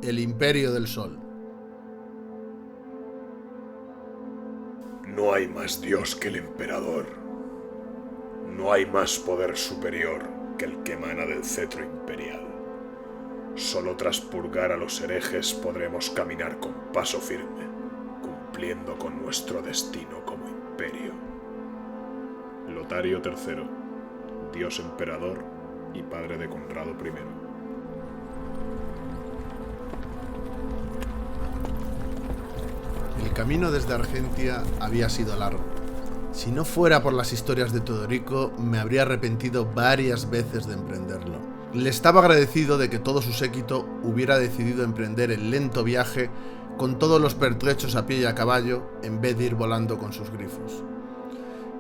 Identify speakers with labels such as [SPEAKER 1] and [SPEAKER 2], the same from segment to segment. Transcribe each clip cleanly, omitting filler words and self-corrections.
[SPEAKER 1] el Imperio del Sol.
[SPEAKER 2] No hay más Dios que el Emperador. No hay más poder superior que el que emana del cetro imperial. Solo tras purgar a los herejes podremos caminar con paso firme, cumpliendo con nuestro destino como imperio. Lotario III, Dios Emperador y padre de Conrado I.
[SPEAKER 1] El camino desde Argentia había sido largo. Si no fuera por las historias de Teodorico, me habría arrepentido varias veces de emprenderlo. Le estaba agradecido de que todo su séquito hubiera decidido emprender el lento viaje con todos los pertrechos a pie y a caballo, en vez de ir volando con sus grifos.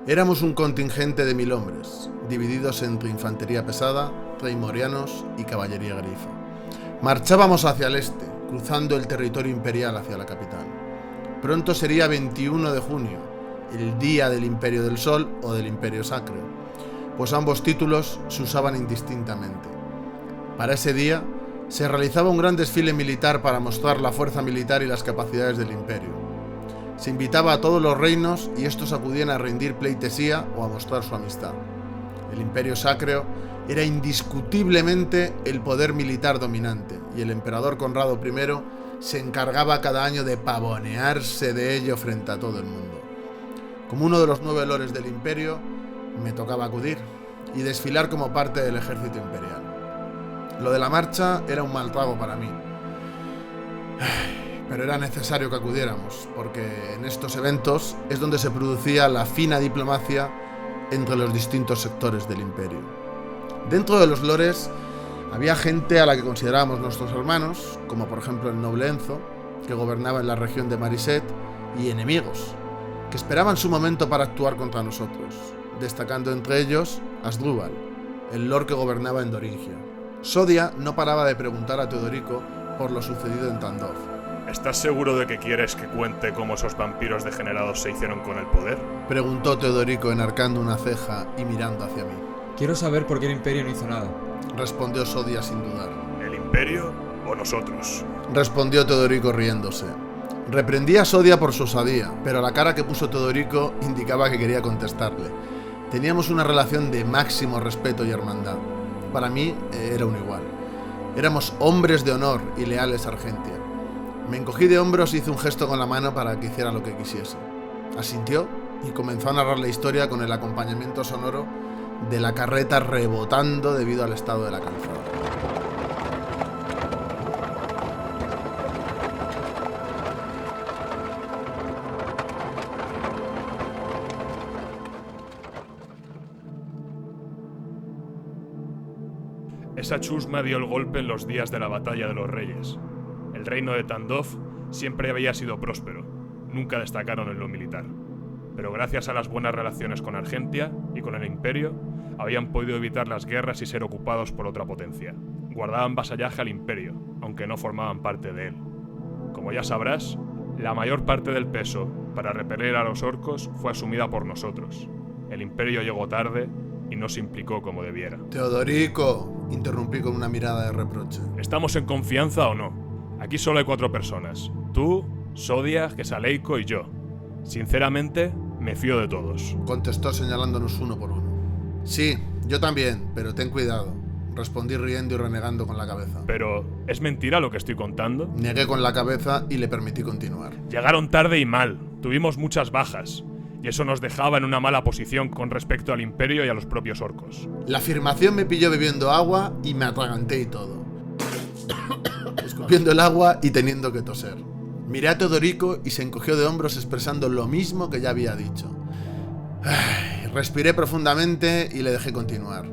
[SPEAKER 1] Éramos un contingente de 1000 hombres, divididos entre infantería pesada, treimorianos y caballería grifa. Marchábamos hacia el este, cruzando el territorio imperial hacia la capital. Pronto sería 21 de junio, el día del Imperio del Sol o del Imperio Sacro, pues ambos títulos se usaban indistintamente. Para ese día se realizaba un gran desfile militar para mostrar la fuerza militar y las capacidades del imperio. Se invitaba a todos los reinos y estos acudían a rendir pleitesía o a mostrar su amistad. El Imperio Sacro era indiscutiblemente el poder militar dominante y el emperador Conrado I se encargaba cada año de pavonearse de ello frente a todo el mundo. Como uno de los 9 lores del imperio, me tocaba acudir y desfilar como parte del ejército imperial. Lo de la marcha era un mal trago para mí, pero era necesario que acudiéramos, porque en estos eventos es donde se producía la fina diplomacia entre los distintos sectores del imperio. Dentro de los lores había gente a la que considerábamos nuestros hermanos, como por ejemplo el noble Enzo, que gobernaba en la región de Mariset, y enemigos, que esperaban su momento para actuar contra nosotros, destacando entre ellos Asdrúbal, el lord que gobernaba en Doringia. Sodia no paraba de preguntar a Teodorico por lo sucedido en Tandov.
[SPEAKER 3] ¿Estás seguro de que quieres que cuente cómo esos vampiros degenerados se hicieron con el poder?
[SPEAKER 1] Preguntó Teodorico enarcando una ceja y mirando hacia mí.
[SPEAKER 4] Quiero saber por qué el Imperio no hizo nada.
[SPEAKER 1] Respondió Sodia sin dudar.
[SPEAKER 3] ¿El Imperio o nosotros?
[SPEAKER 1] Respondió Teodorico riéndose. Reprendí a Sodia por su osadía, pero la cara que puso Teodorico indicaba que quería contestarle. Teníamos una relación de máximo respeto y hermandad. Para mí era un igual. Éramos hombres de honor y leales a Argentia. Me encogí de hombros y hice un gesto con la mano para que hiciera lo que quisiese. Asintió y comenzó a narrar la historia con el acompañamiento sonoro de la carreta rebotando debido al estado de la calzada.
[SPEAKER 3] Esa chusma dio el golpe en los días de la Batalla de los Reyes. El reino de Tandov siempre había sido próspero, nunca destacaron en lo militar. Pero gracias a las buenas relaciones con Argentia y con el Imperio, habían podido evitar las guerras y ser ocupados por otra potencia. Guardaban vasallaje al Imperio, aunque no formaban parte de él. Como ya sabrás, la mayor parte del peso para repeler a los orcos fue asumida por nosotros. El Imperio llegó tarde y no se implicó como debiera.
[SPEAKER 1] Teodorico, interrumpí con una mirada de reproche.
[SPEAKER 3] ¿Estamos en confianza o no? Aquí solo hay 4 personas. Tú, Sodia, Gesaleico y yo. Sinceramente, me fío de todos.
[SPEAKER 1] Contestó señalándonos uno por uno. Sí, yo también, pero ten cuidado. Respondí riendo y renegando con la cabeza.
[SPEAKER 3] Pero, ¿es mentira lo que estoy contando?
[SPEAKER 1] Negué con la cabeza y le permití continuar.
[SPEAKER 3] Llegaron tarde y mal. Tuvimos muchas bajas. Y eso nos dejaba en una mala posición con respecto al Imperio y a los propios orcos.
[SPEAKER 1] La afirmación me pilló bebiendo agua y me atraganté y todo. Escupiendo el agua y teniendo que toser. Miré a Teodorico y se encogió de hombros expresando lo mismo que ya había dicho. Respiré profundamente y le dejé continuar.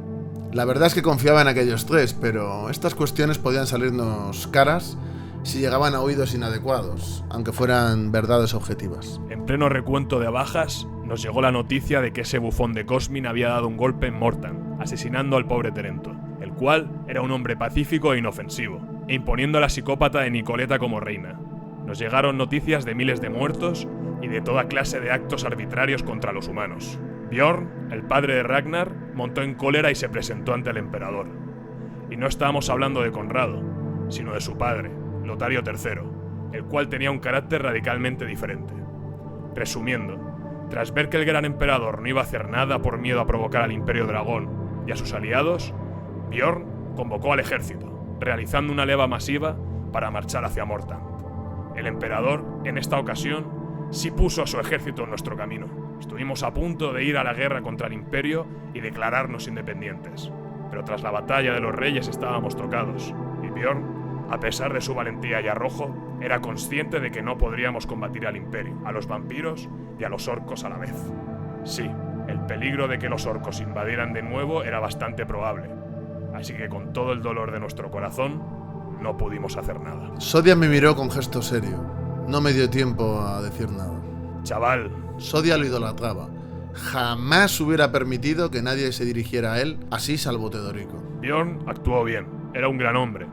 [SPEAKER 1] La verdad es que confiaba en aquellos 3, pero estas cuestiones podían salirnos caras si llegaban a oídos inadecuados, aunque fueran verdades objetivas.
[SPEAKER 3] En pleno recuento de bajas, nos llegó la noticia de que ese bufón de Cosmin había dado un golpe en Mortan, asesinando al pobre Terento, el cual era un hombre pacífico e inofensivo, e imponiendo a la psicópata de Nicoleta como reina. Nos llegaron noticias de miles de muertos y de toda clase de actos arbitrarios contra los humanos. Bjorn, el padre de Ragnar, montó en cólera y se presentó ante el emperador. Y no estábamos hablando de Conrado, sino de su padre, Lotario III, el cual tenía un carácter radicalmente diferente. Resumiendo, tras ver que el gran emperador no iba a hacer nada por miedo a provocar al Imperio Dragón y a sus aliados, Bjorn convocó al ejército, realizando una leva masiva para marchar hacia Mortant. El emperador, en esta ocasión, sí puso a su ejército en nuestro camino. Estuvimos a punto de ir a la guerra contra el Imperio y declararnos independientes. Pero tras la batalla de los Reyes estábamos tocados, y Bjorn, a pesar de su valentía y arrojo, era consciente de que no podríamos combatir al Imperio, a los vampiros y a los orcos a la vez. Sí, el peligro de que los orcos invadieran de nuevo era bastante probable, así que con todo el dolor de nuestro corazón, no pudimos hacer nada.
[SPEAKER 1] Sodia me miró con gesto serio. No me dio tiempo a decir nada.
[SPEAKER 3] Chaval,
[SPEAKER 1] Sodia lo idolatraba. Jamás hubiera permitido que nadie se dirigiera a él así salvo Teodorico.
[SPEAKER 3] Bjorn actuó bien, era un gran hombre.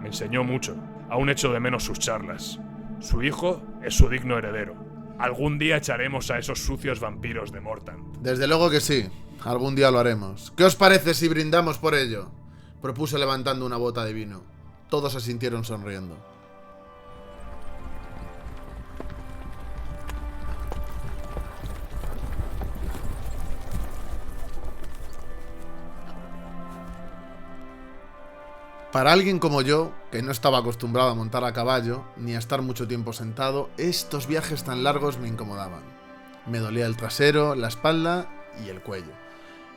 [SPEAKER 3] Me enseñó mucho, aún echo de menos sus charlas. Su hijo es su digno heredero. Algún día echaremos a esos sucios vampiros de Mortant.
[SPEAKER 1] Desde luego que sí, algún día lo haremos. ¿Qué os parece si brindamos por ello? Propuse levantando una bota de vino. Todos asintieron sonriendo. Para alguien como yo, que no estaba acostumbrado a montar a caballo, ni a estar mucho tiempo sentado, estos viajes tan largos me incomodaban. Me dolía el trasero, la espalda y el cuello.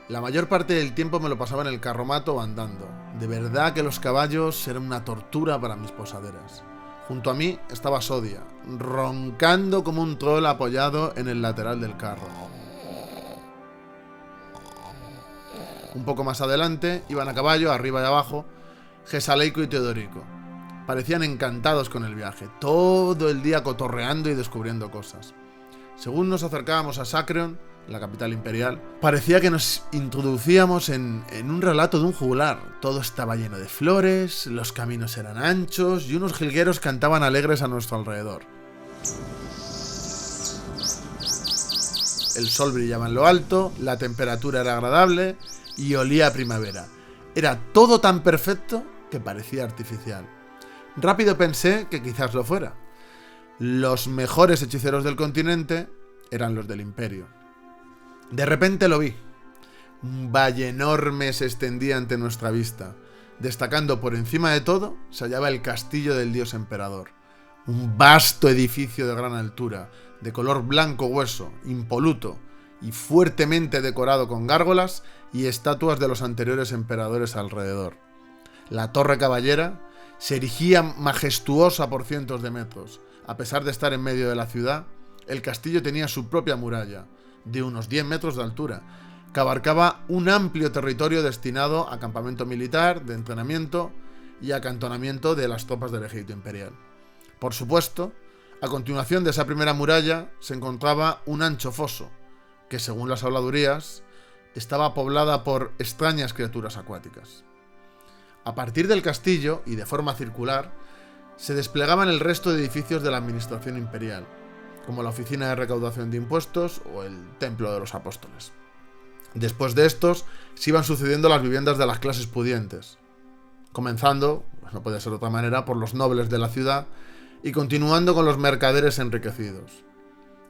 [SPEAKER 1] La mayor parte del tiempo me lo pasaba en el carromato o andando. De verdad que los caballos eran una tortura para mis posaderas. Junto a mí estaba Sodia, roncando como un troll apoyado en el lateral del carro. Un poco más adelante, iban a caballo, arriba y abajo, Gesaleiko y Teodorico. Parecían encantados con el viaje, todo el día cotorreando y descubriendo cosas. Según nos acercábamos a Sacreon, la capital imperial, parecía que nos introducíamos en un relato de un juglar. Todo estaba lleno de flores, los caminos eran anchos y unos jilgueros cantaban alegres a nuestro alrededor. El sol brillaba en lo alto, la temperatura era agradable y olía a primavera. Era todo tan perfecto que parecía artificial. Rápido pensé que quizás lo fuera. Los mejores hechiceros del continente eran los del Imperio. De repente lo vi. Un valle enorme se extendía ante nuestra vista. Destacando por encima de todo, se hallaba el castillo del dios emperador. Un vasto edificio de gran altura, de color blanco hueso, impoluto y fuertemente decorado con gárgolas y estatuas de los anteriores emperadores alrededor. La torre caballera se erigía majestuosa por cientos de metros. A pesar de estar en medio de la ciudad, el castillo tenía su propia muralla, de unos 10 metros de altura, que abarcaba un amplio territorio destinado a campamento militar, de entrenamiento y acantonamiento de las tropas del ejército imperial. Por supuesto, a continuación de esa primera muralla se encontraba un ancho foso, que según las habladurías, estaba poblada por extrañas criaturas acuáticas. A partir del castillo, y de forma circular, se desplegaban el resto de edificios de la administración imperial, como la oficina de recaudación de impuestos o el templo de los apóstoles. Después de estos, se iban sucediendo las viviendas de las clases pudientes, comenzando, pues no podía ser de otra manera, por los nobles de la ciudad y continuando con los mercaderes enriquecidos.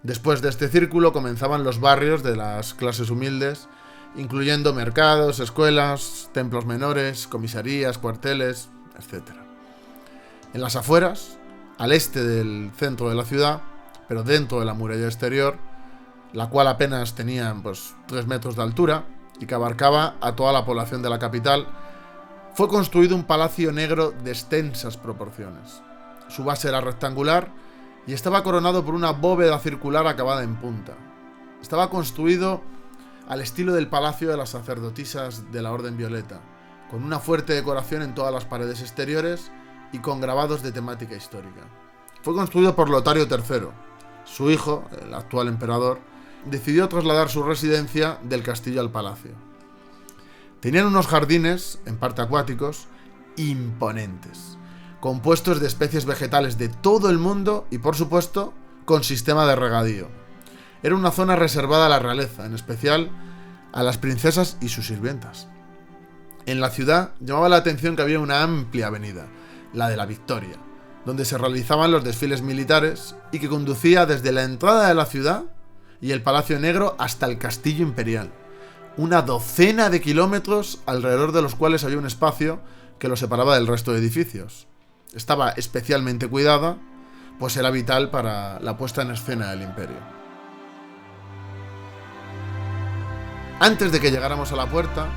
[SPEAKER 1] Después de este círculo comenzaban los barrios de las clases humildes, incluyendo mercados, escuelas, templos menores, comisarías, cuarteles, etc. En las afueras, al este del centro de la ciudad, pero dentro de la muralla exterior, la cual apenas tenía 3 metros de altura y que abarcaba a toda la población de la capital, fue construido un palacio negro de extensas proporciones. Su base era rectangular y estaba coronado por una bóveda circular acabada en punta. Estaba construido al estilo del palacio de las sacerdotisas de la Orden Violeta, con una fuerte decoración en todas las paredes exteriores y con grabados de temática histórica. Fue construido por Lotario III. Su hijo, el actual emperador, decidió trasladar su residencia del castillo al palacio. Tenían unos jardines, en parte acuáticos, imponentes, compuestos de especies vegetales de todo el mundo y, por supuesto, con sistema de regadío. Era una zona reservada a la realeza, en especial a las princesas y sus sirvientas. En la ciudad llamaba la atención que había una amplia avenida, la de la Victoria, donde se realizaban los desfiles militares y que conducía desde la entrada de la ciudad y el Palacio Negro hasta el Castillo Imperial. Una docena de kilómetros alrededor de los cuales había un espacio que lo separaba del resto de edificios. Estaba especialmente cuidada, pues era vital para la puesta en escena del Imperio. Antes de que llegáramos a la puerta,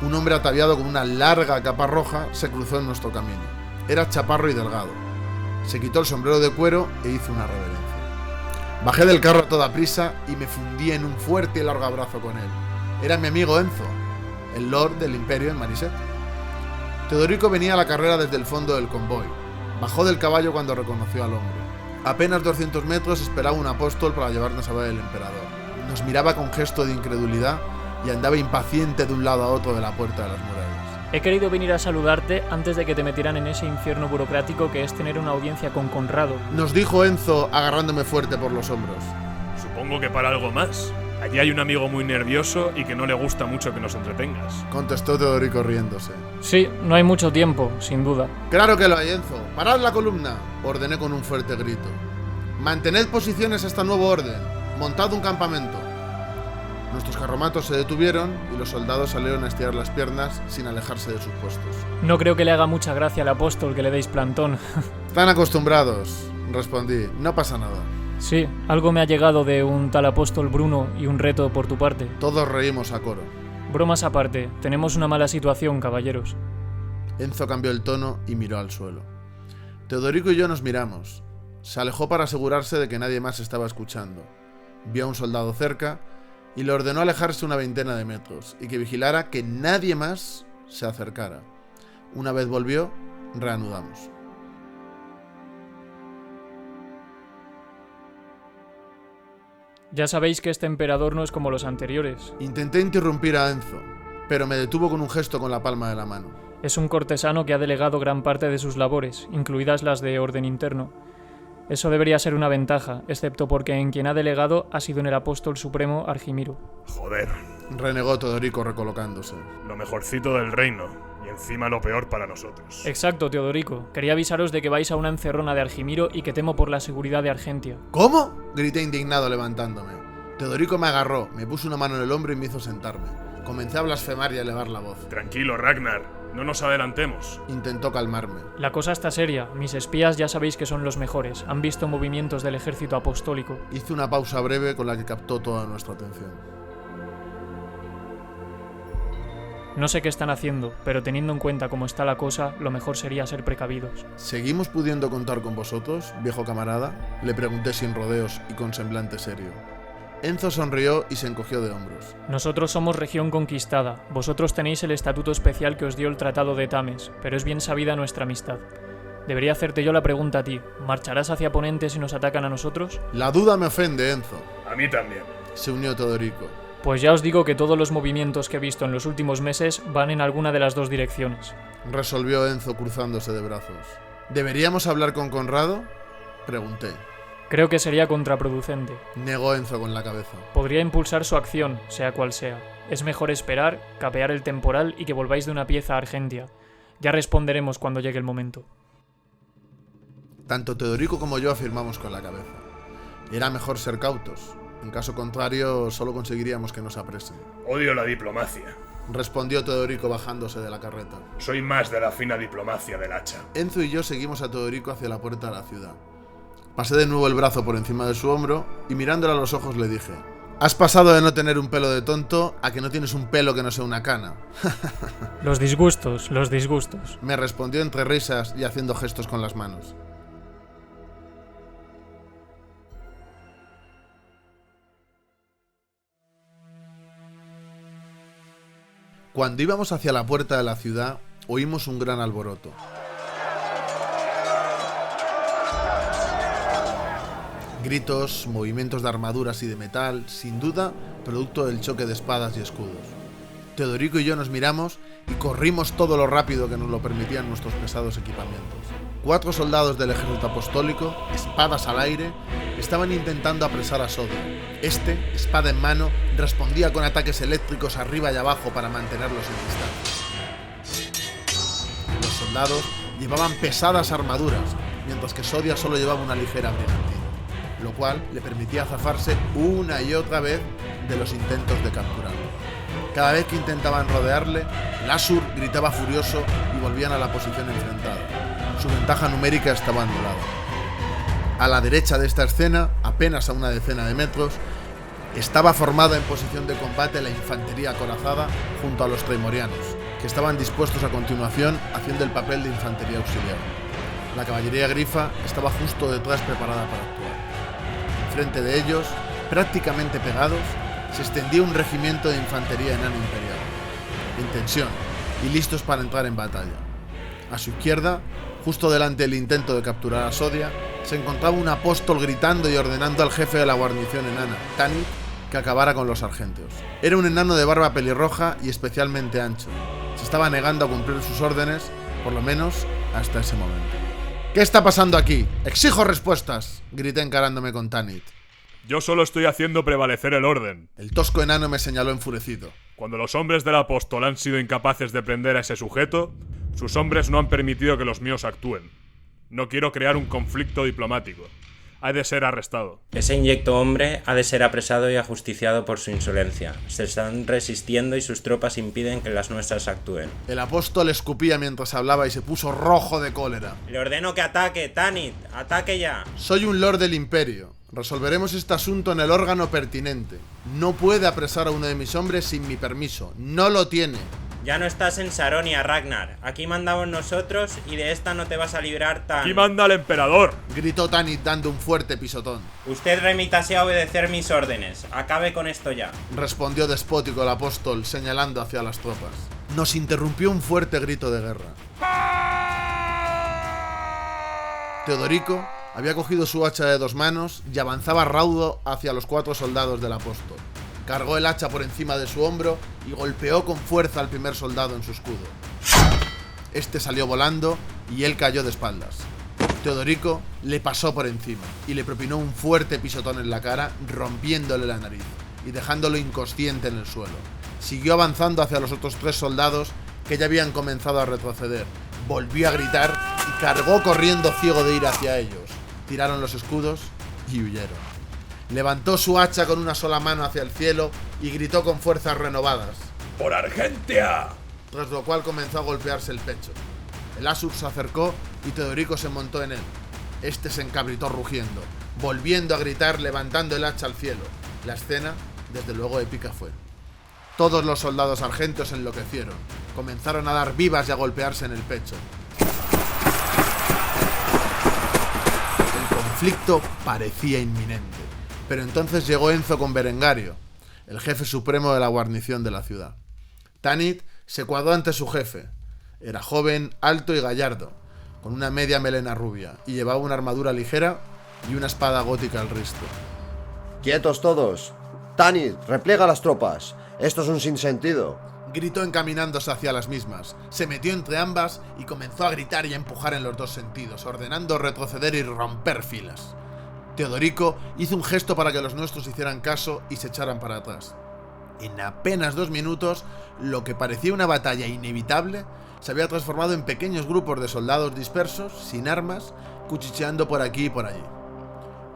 [SPEAKER 1] un hombre ataviado con una larga capa roja se cruzó en nuestro camino. Era chaparro y delgado. Se quitó el sombrero de cuero e hizo una reverencia. Bajé del carro a toda prisa y me fundí en un fuerte y largo abrazo con él. Era mi amigo Enzo, el Lord del Imperio en Maniset. Teodorico venía a la carrera desde el fondo del convoy. Bajó del caballo cuando reconoció al hombre. A apenas 200 metros esperaba un apóstol para llevarnos a ver al emperador. Nos miraba con gesto de incredulidad y andaba impaciente de un lado a otro de la puerta de las murallas.
[SPEAKER 5] He querido venir a saludarte antes de que te metieran en ese infierno burocrático que es tener una audiencia con Conrado.
[SPEAKER 1] Nos dijo Enzo agarrándome fuerte por los hombros.
[SPEAKER 3] Supongo que para algo más. Allí hay un amigo muy nervioso y que no le gusta mucho que nos entretengas.
[SPEAKER 1] Contestó Teodorico riéndose.
[SPEAKER 5] Sí, no hay mucho tiempo, sin duda.
[SPEAKER 1] Claro que lo hay, Enzo. ¡Parad la columna!, ordené con un fuerte grito. Mantened posiciones hasta nuevo orden. Montad un campamento. Nuestros carromatos se detuvieron y los soldados salieron a estirar las piernas sin alejarse de sus puestos.
[SPEAKER 5] No creo que le haga mucha gracia al apóstol que le deis plantón.
[SPEAKER 1] Están acostumbrados, respondí. No pasa nada.
[SPEAKER 5] Sí, algo me ha llegado de un tal apóstol Bruno y un reto por tu parte.
[SPEAKER 1] Todos reímos a coro.
[SPEAKER 5] Bromas aparte, tenemos una mala situación, caballeros.
[SPEAKER 1] Enzo cambió el tono y miró al suelo. Teodorico y yo nos miramos. Se alejó para asegurarse de que nadie más estaba escuchando. Vio a un soldado cerca y le ordenó alejarse una veintena de metros y que vigilara que nadie más se acercara. Una vez volvió, reanudamos.
[SPEAKER 5] Ya sabéis que este emperador no es como los anteriores.
[SPEAKER 1] Intenté interrumpir a Enzo, pero me detuvo con un gesto con la palma de la mano.
[SPEAKER 5] Es un cortesano que ha delegado gran parte de sus labores, incluidas las de orden interno. Eso debería ser una ventaja, excepto porque en quien ha delegado ha sido en el apóstol supremo Argimiro.
[SPEAKER 3] Joder,
[SPEAKER 1] Renegó Teodorico recolocándose.
[SPEAKER 3] lo mejorcito del reino, y encima lo peor para nosotros.
[SPEAKER 5] Exacto, Teodorico. Quería avisaros de que vais a una encerrona de Argimiro y que temo por la seguridad de Argentia.
[SPEAKER 1] ¿Cómo?, grité indignado levantándome. Teodorico me agarró, me puso una mano en el hombro y me hizo sentarme. Comencé a blasfemar y a elevar la voz.
[SPEAKER 3] Tranquilo, Ragnar, no nos adelantemos.
[SPEAKER 1] Intentó calmarme.
[SPEAKER 5] La cosa está seria. Mis espías ya sabéis que son los mejores. Han visto movimientos del ejército apostólico.
[SPEAKER 1] Hizo una pausa breve con la que captó toda nuestra atención.
[SPEAKER 5] No sé qué están haciendo, pero teniendo en cuenta cómo está la cosa, lo mejor sería ser precavidos.
[SPEAKER 1] ¿Seguimos pudiendo contar con vosotros, viejo camarada?, le pregunté sin rodeos y con semblante serio. Enzo sonrió y se encogió de hombros.
[SPEAKER 5] Nosotros somos región conquistada. Vosotros tenéis el estatuto especial que os dio el Tratado de Tames, pero es bien sabida nuestra amistad. Debería hacerte yo la pregunta a ti. ¿Marcharás hacia Ponente si nos atacan a nosotros?
[SPEAKER 1] La duda me ofende, Enzo.
[SPEAKER 3] A mí también.
[SPEAKER 1] Se unió Teodorico.
[SPEAKER 5] Pues ya os digo que todos los movimientos que he visto en los últimos meses van en alguna de las dos direcciones.
[SPEAKER 1] Resolvió Enzo cruzándose de brazos. ¿Deberíamos hablar con Conrado?, pregunté.
[SPEAKER 5] Creo que sería contraproducente.
[SPEAKER 1] Negó Enzo con la cabeza.
[SPEAKER 5] Podría impulsar su acción, sea cual sea. Es mejor esperar, capear el temporal y que volváis de una pieza a Argentia. Ya responderemos cuando llegue el momento.
[SPEAKER 1] Tanto Teodorico como yo afirmamos con la cabeza. Era mejor ser cautos. En caso contrario, solo conseguiríamos que nos apresen.
[SPEAKER 3] Odio la diplomacia.
[SPEAKER 1] Respondió Teodorico bajándose de la carreta.
[SPEAKER 3] Soy más de la fina diplomacia del hacha.
[SPEAKER 1] Enzo y yo seguimos a Teodorico hacia la puerta de la ciudad. Pasé de nuevo el brazo por encima de su hombro y mirándole a los ojos le dije: has pasado de no tener un pelo de tonto a que no tienes un pelo que no sea una cana.
[SPEAKER 5] Los disgustos, los disgustos.
[SPEAKER 1] Me respondió entre risas y haciendo gestos con las manos. Cuando íbamos hacia la puerta de la ciudad, oímos un gran alboroto. Gritos, movimientos de armaduras y de metal, sin duda, producto del choque de espadas y escudos. Teodorico y yo nos miramos y corrimos todo lo rápido que nos lo permitían nuestros pesados equipamientos. 4 soldados del ejército apostólico, espadas al aire, estaban intentando apresar a Sodio. Este, espada en mano, respondía con ataques eléctricos arriba y abajo para mantenerlos en distancia. Los soldados llevaban pesadas armaduras, mientras que Sodia solo llevaba una ligera brillantina, lo cual le permitía zafarse una y otra vez de los intentos de capturarlo. Cada vez que intentaban rodearle, el Asur gritaba furioso y volvían a la posición enfrentada. Su ventaja numérica estaba anulada. A la derecha de esta escena, apenas a una decena de metros, estaba formada en posición de combate la infantería acorazada junto a los Treimorianos, que estaban dispuestos a continuación haciendo el papel de infantería auxiliar. La caballería grifa estaba justo detrás preparada para actuar. Frente de ellos, prácticamente pegados, se extendía un regimiento de infantería enana imperial, en tensión y listos para entrar en batalla. A su izquierda, justo delante del intento de capturar a Sodia, se encontraba un apóstol gritando y ordenando al jefe de la guarnición enana, Tanith, que acabara con los argentios. Era un enano de barba pelirroja y especialmente ancho. Se estaba negando a cumplir sus órdenes, por lo menos hasta ese momento. ¿Qué está pasando aquí? ¡Exijo respuestas!, grité encarándome con Tanith.
[SPEAKER 3] Yo solo estoy haciendo prevalecer el orden.
[SPEAKER 1] El tosco enano me señaló enfurecido.
[SPEAKER 3] Cuando los hombres del apóstol han sido incapaces de prender a ese sujeto, sus hombres no han permitido que los míos actúen. No quiero crear un conflicto diplomático. Ha de ser arrestado.
[SPEAKER 6] Ese inyecto hombre ha de ser apresado y ajusticiado por su insolencia. Se están resistiendo y sus tropas impiden que las nuestras actúen.
[SPEAKER 1] El apóstol escupía mientras hablaba y se puso rojo de cólera.
[SPEAKER 6] Le ordeno que ataque, Tanith. ¡Ataque ya!
[SPEAKER 1] Soy un lord del imperio. Resolveremos este asunto en el órgano pertinente. No puede apresar a uno de mis hombres sin mi permiso. No lo tiene.
[SPEAKER 6] Ya no estás en Saronia, Ragnar. Aquí mandamos nosotros y de esta no te vas a librar tan...
[SPEAKER 3] ¡Aquí manda el emperador!,
[SPEAKER 1] gritó Tanith dando un fuerte pisotón.
[SPEAKER 6] Usted remítase a obedecer mis órdenes. Acabe con esto ya,
[SPEAKER 1] respondió despótico el apóstol, señalando hacia las tropas. Nos interrumpió un fuerte grito de guerra. Teodorico había cogido su hacha de 2 manos y avanzaba raudo hacia los 4 soldados del apóstol. Cargó el hacha por encima de su hombro y golpeó con fuerza al primer soldado en su escudo. Este salió volando y él cayó de espaldas. Teodorico le pasó por encima y le propinó un fuerte pisotón en la cara, rompiéndole la nariz y dejándolo inconsciente en el suelo. Siguió avanzando hacia los otros 3 soldados que ya habían comenzado a retroceder. Volvió a gritar y cargó corriendo ciego de ira hacia ellos. Tiraron los escudos y huyeron. Levantó su hacha con una sola mano hacia el cielo y gritó con fuerzas renovadas:
[SPEAKER 2] ¡Por Argentia!
[SPEAKER 1] Tras lo cual comenzó a golpearse el pecho. El Asur se acercó y Teodorico se montó en él. Este se encabritó rugiendo, volviendo a gritar, levantando el hacha al cielo. La escena, desde luego, épica fue. Todos los soldados argentios enloquecieron. Comenzaron a dar vivas y a golpearse en el pecho. El conflicto parecía inminente. Pero entonces llegó Enzo con Berengario, el jefe supremo de la guarnición de la ciudad. Tanith se cuadró ante su jefe. Era joven, alto y gallardo, con una media melena rubia, y llevaba una armadura ligera y una espada gótica al risto.
[SPEAKER 7] ¡Quietos todos! Tanith, repliega las tropas. Esto es un sinsentido.
[SPEAKER 1] Gritó encaminándose hacia las mismas. Se metió entre ambas y comenzó a gritar y a empujar en los 2 sentidos, ordenando retroceder y romper filas. Teodorico hizo un gesto para que los nuestros hicieran caso y se echaran para atrás. En apenas 2 minutos, lo que parecía una batalla inevitable se había transformado en pequeños grupos de soldados dispersos, sin armas, cuchicheando por aquí y por allí.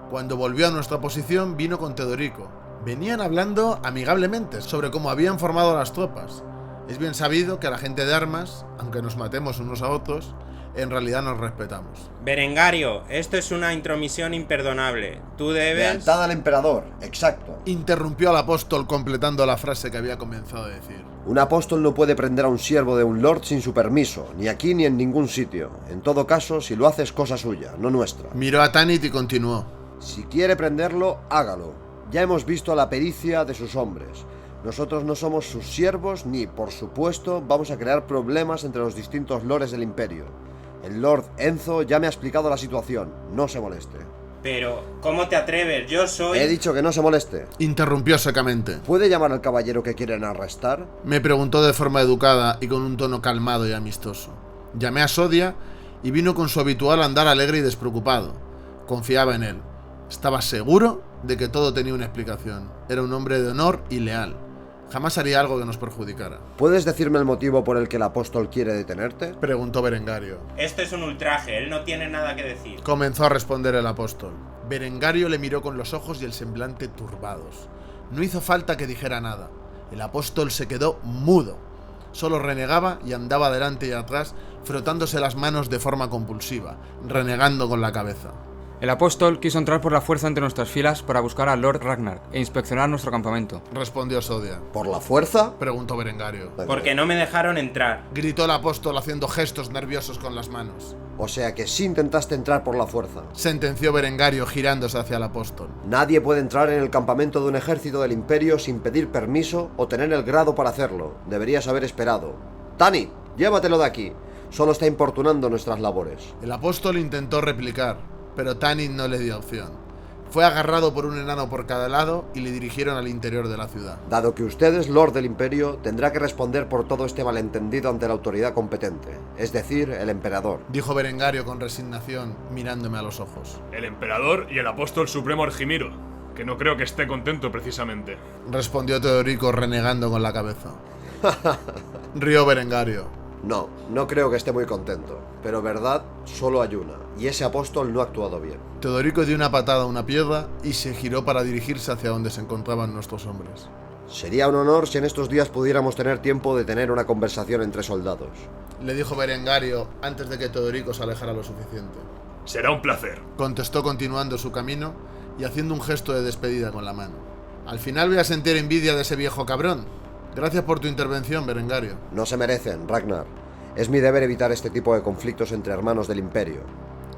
[SPEAKER 1] Cuando volvió a nuestra posición, vino con Teodorico. Venían hablando amigablemente sobre cómo habían formado las tropas. Es bien sabido que a la gente de armas, aunque nos matemos unos a otros, en realidad nos respetamos.
[SPEAKER 6] Berengario, esto es una intromisión imperdonable. Tú debes...
[SPEAKER 7] Lealtad al emperador, exacto.
[SPEAKER 1] Interrumpió al apóstol completando la frase que había comenzado a decir.
[SPEAKER 7] Un apóstol no puede prender a un siervo de un lord sin su permiso, ni aquí ni en ningún sitio. En todo caso, si lo hace es cosa suya, no nuestra.
[SPEAKER 1] Miró a Tanith y continuó.
[SPEAKER 7] Si quiere prenderlo, hágalo. Ya hemos visto la pericia de sus hombres. Nosotros no somos sus siervos ni, por supuesto, vamos a crear problemas entre los distintos lores del imperio. El Lord Enzo ya me ha explicado la situación, no se moleste.
[SPEAKER 6] Pero, ¿cómo te atreves? Yo soy...
[SPEAKER 7] He dicho que no se moleste.
[SPEAKER 1] Interrumpió secamente.
[SPEAKER 7] ¿Puede llamar al caballero que quieren arrestar?
[SPEAKER 1] Me preguntó de forma educada y con un tono calmado y amistoso. Llamé a Sodia y vino con su habitual andar alegre y despreocupado. Confiaba en él. Estaba seguro de que todo tenía una explicación. Era un hombre de honor y leal. Jamás haría algo que nos perjudicara.
[SPEAKER 7] ¿Puedes decirme el motivo por el que el apóstol quiere detenerte?
[SPEAKER 1] Preguntó Berengario.
[SPEAKER 6] Esto es un ultraje, él no tiene nada que decir.
[SPEAKER 1] Comenzó a responder el apóstol. Berengario le miró con los ojos y el semblante turbados. No hizo falta que dijera nada. El apóstol se quedó mudo. Solo renegaba y andaba adelante y atrás, frotándose las manos de forma compulsiva, renegando con la cabeza.
[SPEAKER 8] El apóstol quiso entrar por la fuerza entre nuestras filas para buscar a Lord Ragnar e inspeccionar nuestro campamento.
[SPEAKER 1] Respondió Sodia.
[SPEAKER 7] ¿Por la fuerza?
[SPEAKER 1] Preguntó Berengario.
[SPEAKER 6] Porque no me dejaron entrar.
[SPEAKER 1] Gritó el apóstol haciendo gestos nerviosos con las manos.
[SPEAKER 7] O sea que sí intentaste entrar por la fuerza.
[SPEAKER 1] Sentenció Berengario girándose hacia el apóstol.
[SPEAKER 7] Nadie puede entrar en el campamento de un ejército del Imperio sin pedir permiso o tener el grado para hacerlo. Deberías haber esperado. Tani, llévatelo de aquí. Solo está importunando nuestras labores.
[SPEAKER 1] El apóstol intentó replicar, pero Tanit no le dio opción. Fue agarrado por un enano por cada lado y le dirigieron al interior de la ciudad.
[SPEAKER 7] Dado que usted es Lord del Imperio, tendrá que responder por todo este malentendido ante la autoridad competente, es decir, el emperador.
[SPEAKER 1] Dijo Berengario con resignación, mirándome a los ojos.
[SPEAKER 3] El emperador y el apóstol supremo Argimiro, que no creo que esté contento precisamente.
[SPEAKER 1] Respondió Teodorico renegando con la cabeza. Rió Berengario.
[SPEAKER 7] No creo que esté muy contento, pero verdad solo hay una, y ese apóstol no ha actuado bien.
[SPEAKER 1] Teodorico dio una patada a una piedra y se giró para dirigirse hacia donde se encontraban nuestros hombres.
[SPEAKER 7] Sería un honor si en estos días pudiéramos tener tiempo de tener una conversación entre soldados.
[SPEAKER 1] Le dijo Berengario antes de que Teodorico se alejara lo suficiente.
[SPEAKER 3] Será un placer.
[SPEAKER 1] Contestó continuando su camino y haciendo un gesto de despedida con la mano. Al final voy a sentir envidia de ese viejo cabrón. Gracias por tu intervención, Berengario.
[SPEAKER 7] No se merecen, Ragnar. Es mi deber evitar este tipo de conflictos entre hermanos del Imperio.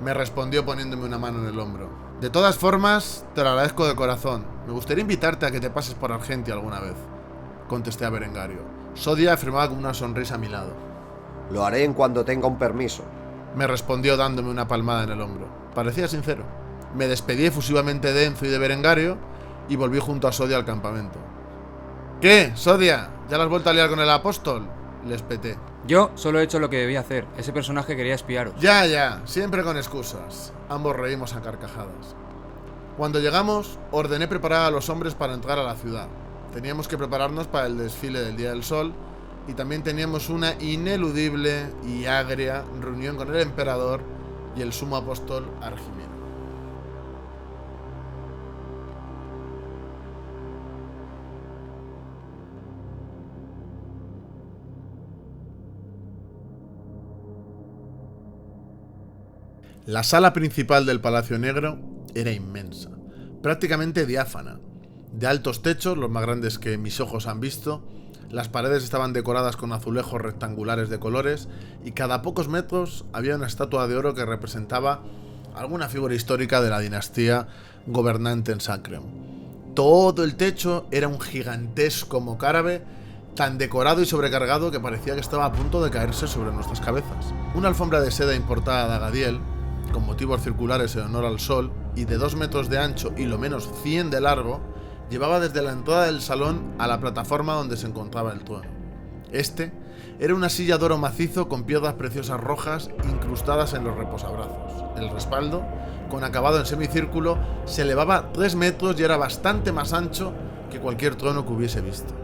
[SPEAKER 1] Me respondió poniéndome una mano en el hombro. De todas formas, te lo agradezco de corazón. Me gustaría invitarte a que te pases por Argentia alguna vez. Contesté a Berengario. Sodia afirmaba con una sonrisa a mi lado.
[SPEAKER 7] Lo haré en cuanto tenga un permiso.
[SPEAKER 1] Me respondió dándome una palmada en el hombro. Parecía sincero. Me despedí efusivamente de Enzo y de Berengario y volví junto a Sodia al campamento. ¿Qué, Sodia? ¿Ya la has vuelto a liar con el apóstol? Les peté.
[SPEAKER 8] Yo solo he hecho lo que debía hacer. Ese personaje quería espiaros.
[SPEAKER 1] Ya, siempre con excusas. Ambos reímos a carcajadas. Cuando llegamos, ordené preparar a los hombres para entrar a la ciudad. Teníamos que prepararnos para el desfile del Día del Sol y también teníamos una ineludible y agria reunión con el emperador y el sumo apóstol Argimiro. La sala principal del Palacio Negro era inmensa, prácticamente diáfana, de altos techos, los más grandes que mis ojos han visto. Las paredes estaban decoradas con azulejos rectangulares de colores y cada pocos metros había una estatua de oro que representaba alguna figura histórica de la dinastía gobernante en Sacreum. Todo el techo era un gigantesco mocárabe tan decorado y sobrecargado que parecía que estaba a punto de caerse sobre nuestras cabezas. Una alfombra de seda importada de Agadiel, con motivos circulares en honor al sol y de 2 metros de ancho y lo menos 100 de largo, llevaba desde la entrada del salón a la plataforma donde se encontraba el trono. Este era una silla de oro macizo con piedras preciosas rojas incrustadas en los reposabrazos. El respaldo, con acabado en semicírculo, se elevaba 3 metros y era bastante más ancho que cualquier trono que hubiese visto.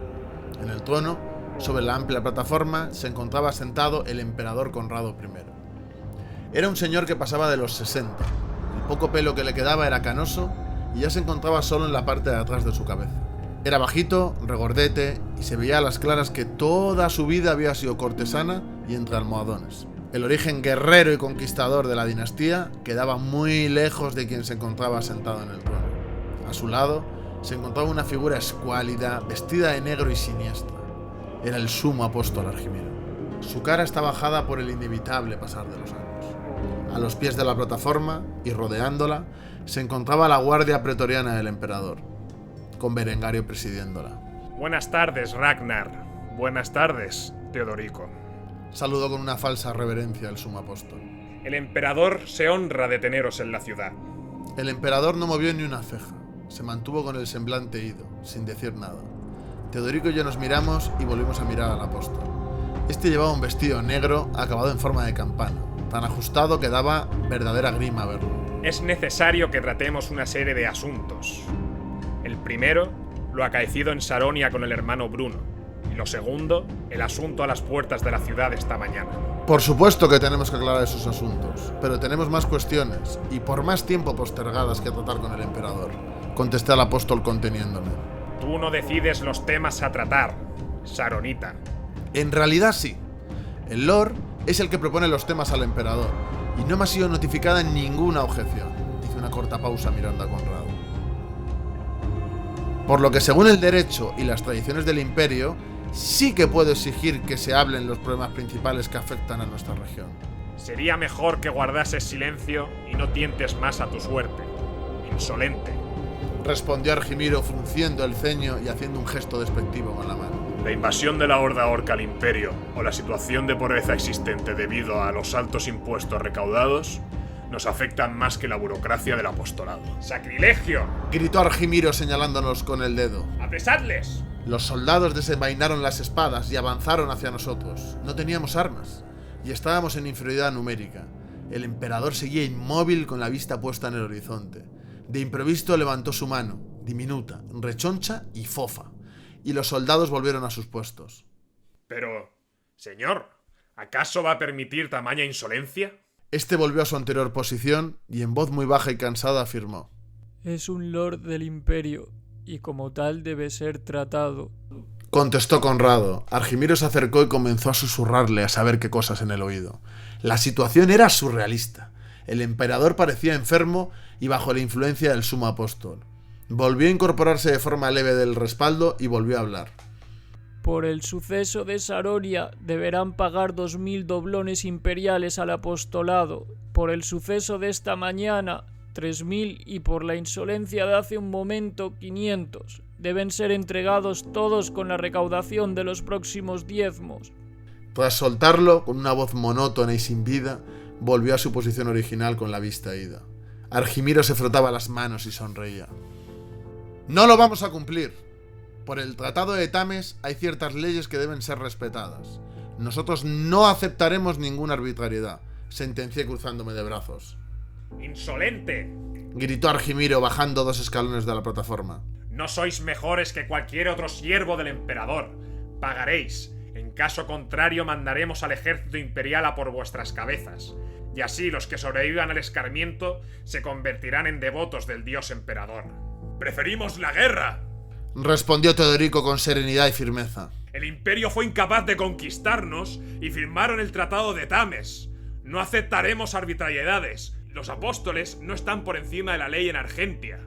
[SPEAKER 1] En el trono, sobre la amplia plataforma, se encontraba sentado el emperador Conrado I. Era un señor que pasaba de los 60. El poco pelo que le quedaba era canoso y ya se encontraba solo en la parte de atrás de su cabeza. Era bajito, regordete y se veía a las claras que toda su vida había sido cortesana y entre almohadones. El origen guerrero y conquistador de la dinastía quedaba muy lejos de quien se encontraba sentado en el trono. A su lado se encontraba una figura escuálida, vestida de negro y siniestra. Era el sumo apóstol Argimiro. Su cara está bajada por el inevitable pasar de los años. A los pies de la plataforma, y rodeándola, se encontraba la guardia pretoriana del emperador, con Berengario presidiéndola.
[SPEAKER 3] Buenas tardes, Ragnar. Buenas tardes, Teodorico.
[SPEAKER 1] Saludó con una falsa reverencia el sumo apóstol.
[SPEAKER 3] El emperador se honra de teneros en la ciudad.
[SPEAKER 1] El emperador no movió ni una ceja. Se mantuvo con el semblante ido, sin decir nada. Teodorico y yo nos miramos y volvimos a mirar al apóstol. Este llevaba un vestido negro acabado en forma de campana, tan ajustado que daba verdadera grima verlo.
[SPEAKER 3] Es necesario que tratemos una serie de asuntos. El primero lo acaecido en Saronia con el hermano Bruno. Y lo segundo, el asunto a las puertas de la ciudad esta mañana.
[SPEAKER 1] Por supuesto que tenemos que aclarar esos asuntos, pero tenemos más cuestiones, y por más tiempo postergadas, que tratar con el emperador, contesté al apóstol conteniéndome.
[SPEAKER 3] Tú no decides los temas a tratar, Saronita.
[SPEAKER 1] En realidad sí. El Lord es el que propone los temas al emperador, y no me ha sido notificada ninguna objeción. Hice una corta pausa mirando a Conrado. Por lo que según el derecho y las tradiciones del imperio, sí que puedo exigir que se hablen los problemas principales que afectan a nuestra región.
[SPEAKER 3] Sería mejor que guardases silencio y no tientes más a tu suerte. Insolente.
[SPEAKER 1] Respondió Argimiro frunciendo el ceño y haciendo un gesto despectivo con la mano.
[SPEAKER 3] La invasión de la Horda Orca al Imperio o la situación de pobreza existente debido a los altos impuestos recaudados nos afectan más que la burocracia del apostolado. ¡Sacrilegio!,
[SPEAKER 1] gritó Argimiro señalándonos con el dedo.
[SPEAKER 3] ¡Apresadles!
[SPEAKER 1] Los soldados desenvainaron las espadas y avanzaron hacia nosotros. No teníamos armas y estábamos en inferioridad numérica. El emperador seguía inmóvil con la vista puesta en el horizonte. De imprevisto levantó su mano, diminuta, rechoncha y fofa, y los soldados volvieron a sus puestos.
[SPEAKER 3] Pero, señor, ¿acaso va a permitir tamaña insolencia?
[SPEAKER 1] Este volvió a su anterior posición y en voz muy baja y cansada afirmó:
[SPEAKER 5] Es un lord del imperio, y como tal debe ser tratado.
[SPEAKER 1] Contestó Conrado. Argimiro se acercó y comenzó a susurrarle a saber qué cosas en el oído. La situación era surrealista. El emperador parecía enfermo y bajo la influencia del sumo apóstol. Volvió a incorporarse de forma leve del respaldo y volvió a hablar.
[SPEAKER 5] Por el suceso de Saronia deberán pagar 2000 doblones imperiales al apostolado. Por el suceso de esta mañana, 3000, y por la insolencia de hace un momento, 500. Deben ser entregados todos con la recaudación de los próximos diezmos.
[SPEAKER 1] Tras soltarlo, con una voz monótona y sin vida, volvió a su posición original con la vista ida. Argimiro se frotaba las manos y sonreía. No lo vamos a cumplir. Por el Tratado de Tames hay ciertas leyes que deben ser respetadas. Nosotros no aceptaremos ninguna arbitrariedad, sentencié cruzándome de brazos.
[SPEAKER 3] ¡Insolente!,
[SPEAKER 1] gritó Argimiro bajando 2 escalones de la plataforma.
[SPEAKER 3] No sois mejores que cualquier otro siervo del emperador. Pagaréis. En caso contrario, mandaremos al ejército imperial a por vuestras cabezas. Y así los que sobrevivan al escarmiento se convertirán en devotos del dios emperador. ¡Preferimos la guerra!,
[SPEAKER 1] respondió Teodorico con serenidad y firmeza.
[SPEAKER 3] El imperio fue incapaz de conquistarnos y firmaron el Tratado de Tames. No aceptaremos arbitrariedades. Los apóstoles no están por encima de la ley en Argentia.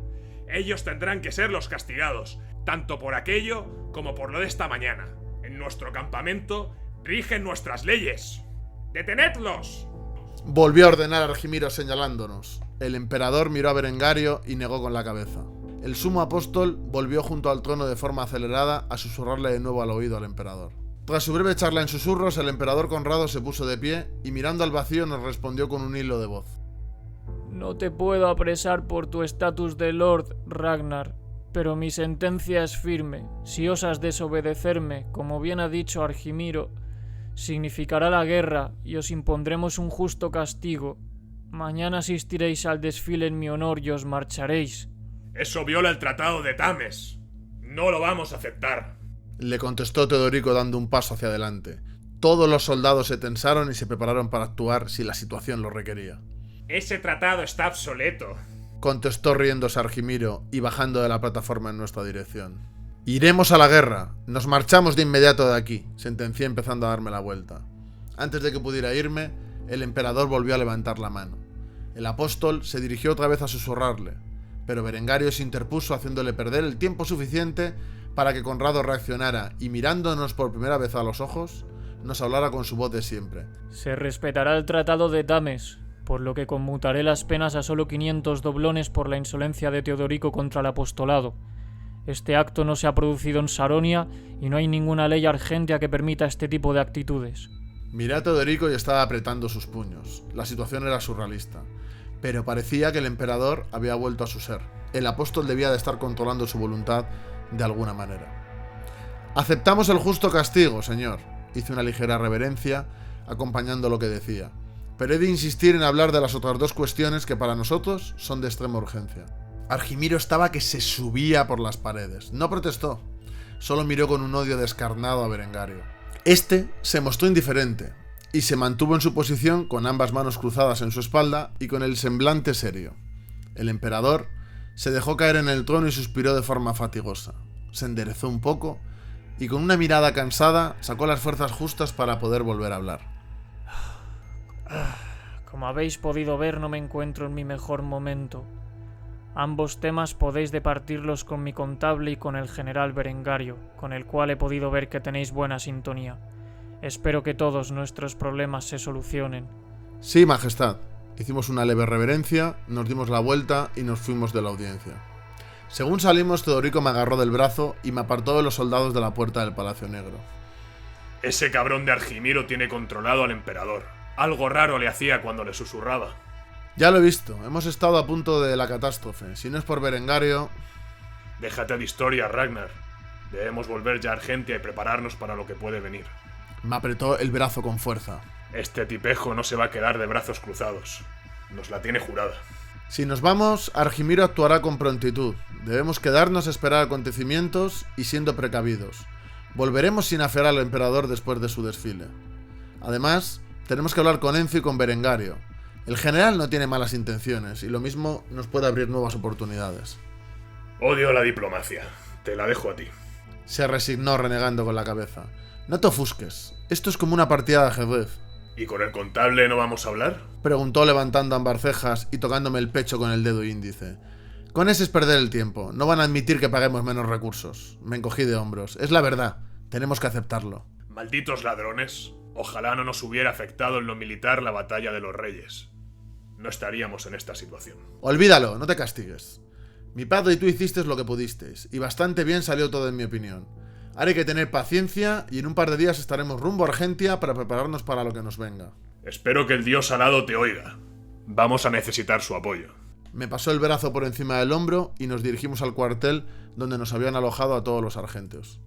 [SPEAKER 3] Ellos tendrán que ser los castigados, tanto por aquello como por lo de esta mañana. En nuestro campamento rigen nuestras leyes. ¡Detenedlos!,
[SPEAKER 1] volvió a ordenar Argimiro señalándonos. El emperador miró a Berengario y negó con la cabeza. El sumo apóstol volvió junto al trono de forma acelerada a susurrarle de nuevo al oído al emperador. Tras su breve charla en susurros, el emperador Conrado se puso de pie y mirando al vacío nos respondió con un hilo de voz.
[SPEAKER 5] No te puedo apresar por tu estatus de Lord, Ragnar, pero mi sentencia es firme. Si osas desobedecerme, como bien ha dicho Argimiro, significará la guerra y os impondremos un justo castigo. Mañana asistiréis al desfile en mi honor y os marcharéis.
[SPEAKER 3] Eso viola el Tratado de Tames. No lo vamos a aceptar,
[SPEAKER 1] le contestó Teodorico dando un paso hacia adelante. Todos los soldados se tensaron y se prepararon para actuar si la situación lo requería.
[SPEAKER 3] Ese tratado está obsoleto,
[SPEAKER 1] contestó riéndose Argimiro y bajando de la plataforma en nuestra dirección. Iremos a la guerra. Nos marchamos de inmediato de aquí, sentencié empezando a darme la vuelta. Antes de que pudiera irme, el emperador volvió a levantar la mano. El apóstol se dirigió otra vez a susurrarle, pero Berengario se interpuso haciéndole perder el tiempo suficiente para que Conrado reaccionara y mirándonos por primera vez a los ojos, nos hablara con su voz de siempre.
[SPEAKER 5] Se respetará el Tratado de Tames, por lo que conmutaré las penas a solo 500 doblones por la insolencia de Teodorico contra el apostolado. Este acto no se ha producido en Saronia y no hay ninguna ley argentea que permita este tipo de actitudes.
[SPEAKER 1] Miré a Teodorico y estaba apretando sus puños. La situación era surrealista, pero parecía que el emperador había vuelto a su ser. El apóstol debía de estar controlando su voluntad de alguna manera. Aceptamos el justo castigo, señor. Hice una ligera reverencia, acompañando lo que decía. Pero he de insistir en hablar de las otras 2 cuestiones que para nosotros son de extrema urgencia. Argimiro estaba que se subía por las paredes. No protestó, solo miró con un odio descarnado a Berengario. Este se mostró indiferente y se mantuvo en su posición con ambas manos cruzadas en su espalda y con el semblante serio. El emperador se dejó caer en el trono y suspiró de forma fatigosa. Se enderezó un poco y con una mirada cansada sacó las fuerzas justas para poder volver a hablar.
[SPEAKER 5] Como habéis podido ver, no me encuentro en mi mejor momento. Ambos temas podéis departirlos con mi contable y con el general Berengario, con el cual he podido ver que tenéis buena sintonía. Espero que todos nuestros problemas se solucionen.
[SPEAKER 1] Sí, majestad. Hicimos una leve reverencia, nos dimos la vuelta y nos fuimos de la audiencia. Según salimos, Teodorico me agarró del brazo y me apartó de los soldados de la puerta del Palacio Negro.
[SPEAKER 3] Ese cabrón de Argimiro tiene controlado al emperador. Algo raro le hacía cuando le susurraba.
[SPEAKER 1] Ya lo he visto, hemos estado a punto de la catástrofe. Si no es por Berengario...
[SPEAKER 3] Déjate de historia, Ragnar. Debemos volver ya a Argentia y prepararnos para lo que puede venir.
[SPEAKER 1] Me apretó el brazo con fuerza.
[SPEAKER 3] Este tipejo no se va a quedar de brazos cruzados. Nos la tiene jurada.
[SPEAKER 1] Si nos vamos, Argimiro actuará con prontitud. Debemos quedarnos a esperar acontecimientos y siendo precavidos. Volveremos sin afear al emperador después de su desfile. Además, tenemos que hablar con Enzo y con Berengario. El general no tiene malas intenciones y lo mismo nos puede abrir nuevas oportunidades.
[SPEAKER 3] Odio la diplomacia. Te la dejo a ti.
[SPEAKER 1] Se resignó renegando con la cabeza. No te ofusques. Esto es como una partida de ajedrez.
[SPEAKER 3] ¿Y con el contable no vamos a hablar?
[SPEAKER 1] Preguntó levantando ambas cejas y tocándome el pecho con el dedo índice. Con ese es perder el tiempo. No van a admitir que paguemos menos recursos. Me encogí de hombros. Es la verdad. Tenemos que aceptarlo.
[SPEAKER 3] Malditos ladrones. Ojalá no nos hubiera afectado en lo militar la batalla de los Reyes. No estaríamos en esta situación.
[SPEAKER 1] Olvídalo, no te castigues. Mi padre y tú hicisteis lo que pudisteis, y bastante bien salió todo en mi opinión. Ahora hay que tener paciencia y en un par de días estaremos rumbo a Argentia para prepararnos para lo que nos venga.
[SPEAKER 3] Espero que el dios alado te oiga. Vamos a necesitar su apoyo.
[SPEAKER 1] Me pasó el brazo por encima del hombro y nos dirigimos al cuartel donde nos habían alojado a todos los sargentos.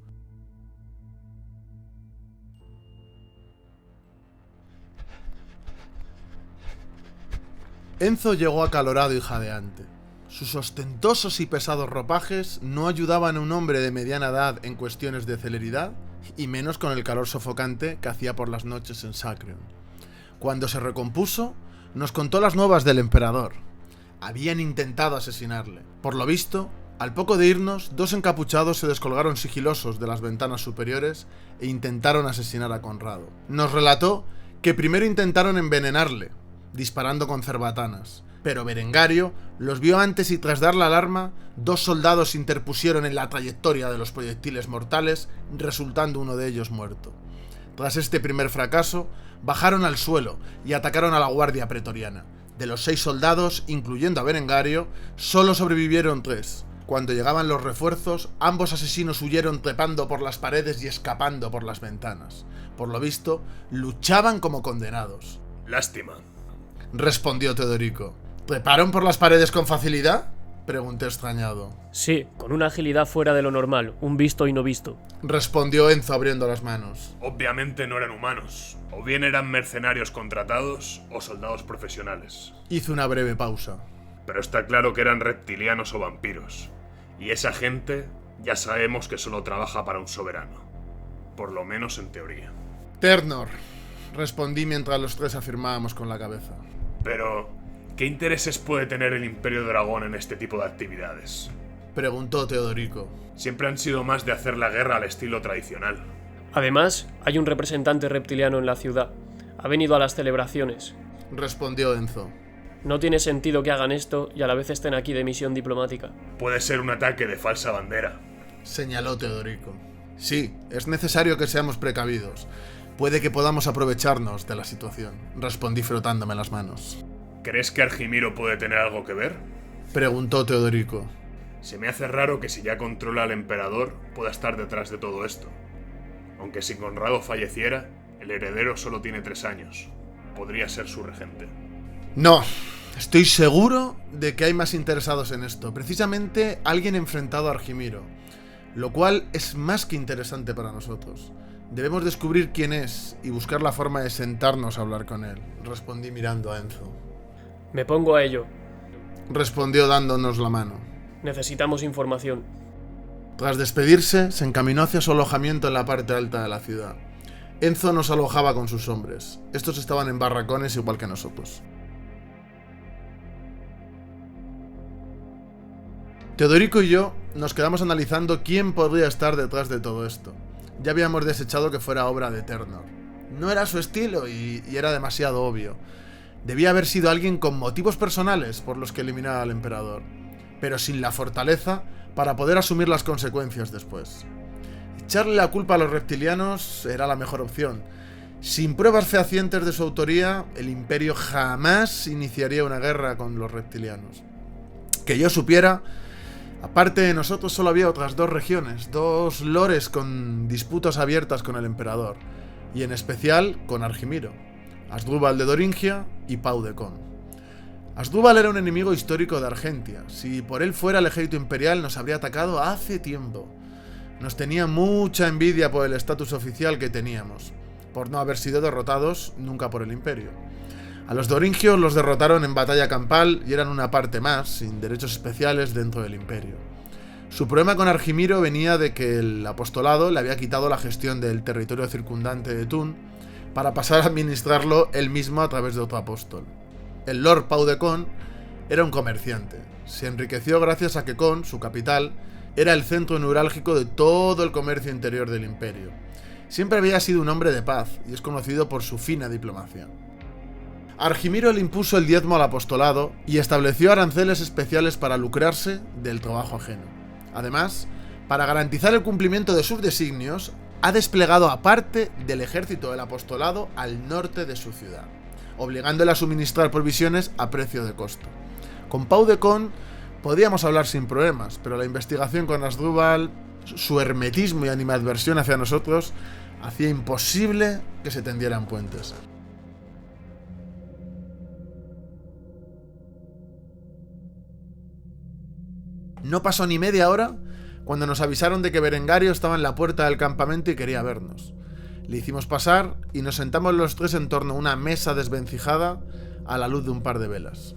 [SPEAKER 1] Enzo llegó acalorado y jadeante. Sus ostentosos y pesados ropajes no ayudaban a un hombre de mediana edad en cuestiones de celeridad, y menos con el calor sofocante que hacía por las noches en Sacreon. Cuando se recompuso, nos contó las nuevas del emperador. Habían intentado asesinarle. Por lo visto, al poco de irnos, dos encapuchados se descolgaron sigilosos de las ventanas superiores e intentaron asesinar a Conrado. Nos relató que primero intentaron envenenarle, disparando con cerbatanas. Pero Berengario los vio antes y tras dar la alarma, dos soldados se interpusieron en la trayectoria de los proyectiles mortales, resultando uno de ellos muerto. Tras este primer fracaso, bajaron al suelo y atacaron a la guardia pretoriana. De los 6 soldados, incluyendo a Berengario, solo sobrevivieron 3. Cuando llegaban los refuerzos, ambos asesinos huyeron trepando por las paredes y escapando por las ventanas. Por lo visto, luchaban como condenados.
[SPEAKER 3] Lástima,
[SPEAKER 1] respondió Teodorico. ¿Treparon por las paredes con facilidad?, pregunté extrañado.
[SPEAKER 9] Sí, con una agilidad fuera de lo normal, un visto y no visto,
[SPEAKER 1] respondió Enzo abriendo las manos.
[SPEAKER 3] Obviamente no eran humanos. O bien eran mercenarios contratados o soldados profesionales.
[SPEAKER 1] Hizo una breve pausa.
[SPEAKER 3] Pero está claro que eran reptilianos o vampiros. Y esa gente ya sabemos que solo trabaja para un soberano. Por lo menos en teoría.
[SPEAKER 1] Ternor, respondí mientras los tres afirmábamos con la cabeza.
[SPEAKER 3] Pero, ¿qué intereses puede tener el Imperio Dragón en este tipo de actividades?,
[SPEAKER 1] preguntó Teodorico.
[SPEAKER 3] Siempre han sido más de hacer la guerra al estilo tradicional.
[SPEAKER 9] Además, hay un representante reptiliano en la ciudad. Ha venido a las celebraciones,
[SPEAKER 1] respondió Enzo.
[SPEAKER 9] No tiene sentido que hagan esto y a la vez estén aquí de misión diplomática.
[SPEAKER 3] Puede ser un ataque de falsa bandera,
[SPEAKER 1] señaló Teodorico. Sí, es necesario que seamos precavidos. Puede que podamos aprovecharnos de la situación, respondí frotándome las manos.
[SPEAKER 3] ¿Crees que Argimiro puede tener algo que ver?,
[SPEAKER 1] preguntó Teodorico.
[SPEAKER 3] Se me hace raro que si ya controla al emperador pueda estar detrás de todo esto. Aunque si Conrado falleciera, el heredero solo tiene 3 años. Podría ser su regente.
[SPEAKER 1] No, estoy seguro de que hay más interesados en esto. Precisamente alguien enfrentado a Argimiro. Lo cual es más que interesante para nosotros. Debemos descubrir quién es y buscar la forma de sentarnos a hablar con él, respondí mirando a Enzo.
[SPEAKER 9] Me pongo a ello,
[SPEAKER 1] respondió dándonos la mano.
[SPEAKER 9] Necesitamos información.
[SPEAKER 1] Tras despedirse, se encaminó hacia su alojamiento en la parte alta de la ciudad. Enzo nos alojaba con sus hombres. Estos estaban en barracones igual que nosotros. Teodorico y yo nos quedamos analizando quién podría estar detrás de todo esto. Ya habíamos desechado que fuera obra de Ternor. No era su estilo y era demasiado obvio. Debía haber sido alguien con motivos personales por los que eliminara al emperador, pero sin la fortaleza para poder asumir las consecuencias después. Echarle la culpa a los reptilianos era la mejor opción. Sin pruebas fehacientes de su autoría, el Imperio jamás iniciaría una guerra con los reptilianos. Que yo supiera, aparte de nosotros solo había otras 2 regiones, 2 lores con disputas abiertas con el emperador, y en especial con Argimiro, Asdrúbal de Doringia y Pau de Con. Asdrúbal era un enemigo histórico de Argentia. Si por él fuera el ejército imperial nos habría atacado hace tiempo. Nos tenía mucha envidia por el estatus oficial que teníamos, por no haber sido derrotados nunca por el imperio. A los doringios los derrotaron en batalla campal y eran una parte más, sin derechos especiales dentro del imperio. Su problema con Argimiro venía de que el apostolado le había quitado la gestión del territorio circundante de Thun para pasar a administrarlo él mismo a través de otro apóstol. El Lord Pau de Con era un comerciante. Se enriqueció gracias a que Con, su capital, era el centro neurálgico de todo el comercio interior del imperio. Siempre había sido un hombre de paz y es conocido por su fina diplomacia. Argimiro le impuso el diezmo al apostolado y estableció aranceles especiales para lucrarse del trabajo ajeno. Además, para garantizar el cumplimiento de sus designios, ha desplegado aparte del ejército del apostolado al norte de su ciudad, obligándole a suministrar provisiones a precio de costo. Con Pau de Con podíamos hablar sin problemas, pero la investigación con Asdrúbal, su hermetismo y animadversión hacia nosotros, hacía imposible que se tendieran puentes. No pasó ni media hora cuando nos avisaron de que Berengario estaba en la puerta del campamento y quería vernos. Le hicimos pasar y nos sentamos los 3 en torno a una mesa desvencijada a la luz de un par de velas.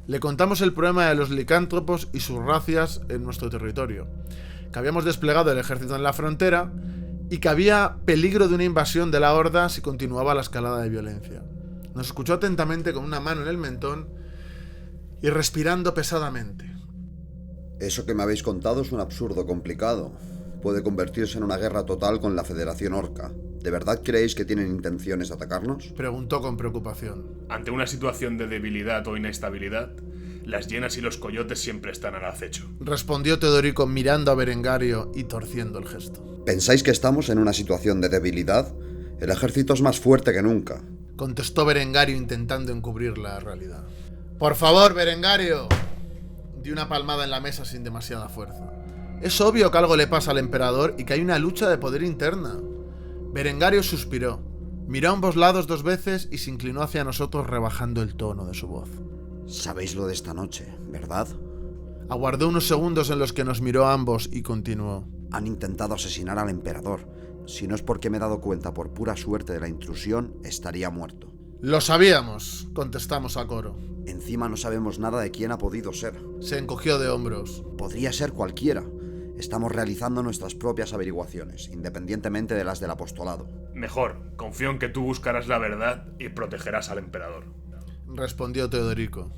[SPEAKER 1] Le contamos el problema de los licántropos y sus racias en nuestro territorio, que habíamos desplegado el ejército en la frontera y que había peligro de una invasión de la Horda si continuaba la escalada de violencia. Nos escuchó atentamente con una mano en el mentón y respirando pesadamente.
[SPEAKER 7] Eso que me habéis contado es un absurdo complicado. Puede convertirse en una guerra total con la Federación Orca. ¿De verdad creéis que tienen intenciones de atacarnos?
[SPEAKER 1] Preguntó con preocupación.
[SPEAKER 3] Ante una situación de debilidad o inestabilidad, las hienas y los coyotes siempre están al acecho.
[SPEAKER 1] Respondió Teodorico mirando a Berengario y torciendo el gesto.
[SPEAKER 7] ¿Pensáis que estamos en una situación de debilidad? El ejército es más fuerte que nunca.
[SPEAKER 1] Contestó Berengario intentando encubrir la realidad. ¡Por favor, Berengario! Dio una palmada en la mesa sin demasiada fuerza. Es obvio que algo le pasa al emperador y que hay una lucha de poder interna. Berengario suspiró, miró a ambos lados 2 veces y se inclinó hacia nosotros rebajando el tono de su voz.
[SPEAKER 7] Sabéis lo de esta noche, ¿verdad?
[SPEAKER 1] Aguardó unos segundos en los que nos miró a ambos y continuó.
[SPEAKER 7] Han intentado asesinar al emperador. Si no es porque me he dado cuenta por pura suerte de la intrusión, estaría muerto.
[SPEAKER 1] Lo sabíamos, contestamos a coro.
[SPEAKER 7] Encima no sabemos nada de quién ha podido ser.
[SPEAKER 1] Se encogió de hombros.
[SPEAKER 7] Podría ser cualquiera. Estamos realizando nuestras propias averiguaciones, independientemente de las del apostolado.
[SPEAKER 3] Mejor, confío en que tú buscarás la verdad y protegerás al emperador.
[SPEAKER 1] Respondió Teodorico.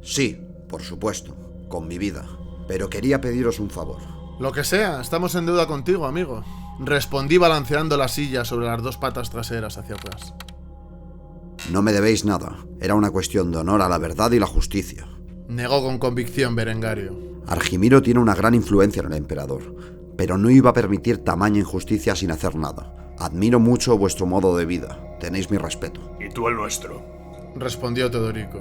[SPEAKER 7] Sí, por supuesto, con mi vida. Pero quería pediros un favor.
[SPEAKER 1] Lo que sea, estamos en deuda contigo, amigo. Respondí balanceando la silla sobre las 2 patas traseras hacia atrás.
[SPEAKER 7] No me debéis nada. Era una cuestión de honor a la verdad y la justicia.
[SPEAKER 1] Negó con convicción Berengario.
[SPEAKER 7] Argimiro tiene una gran influencia en el emperador, pero no iba a permitir tamaña injusticia sin hacer nada. Admiro mucho vuestro modo de vida. Tenéis mi respeto.
[SPEAKER 3] Y tú el nuestro.
[SPEAKER 1] Respondió Teodorico.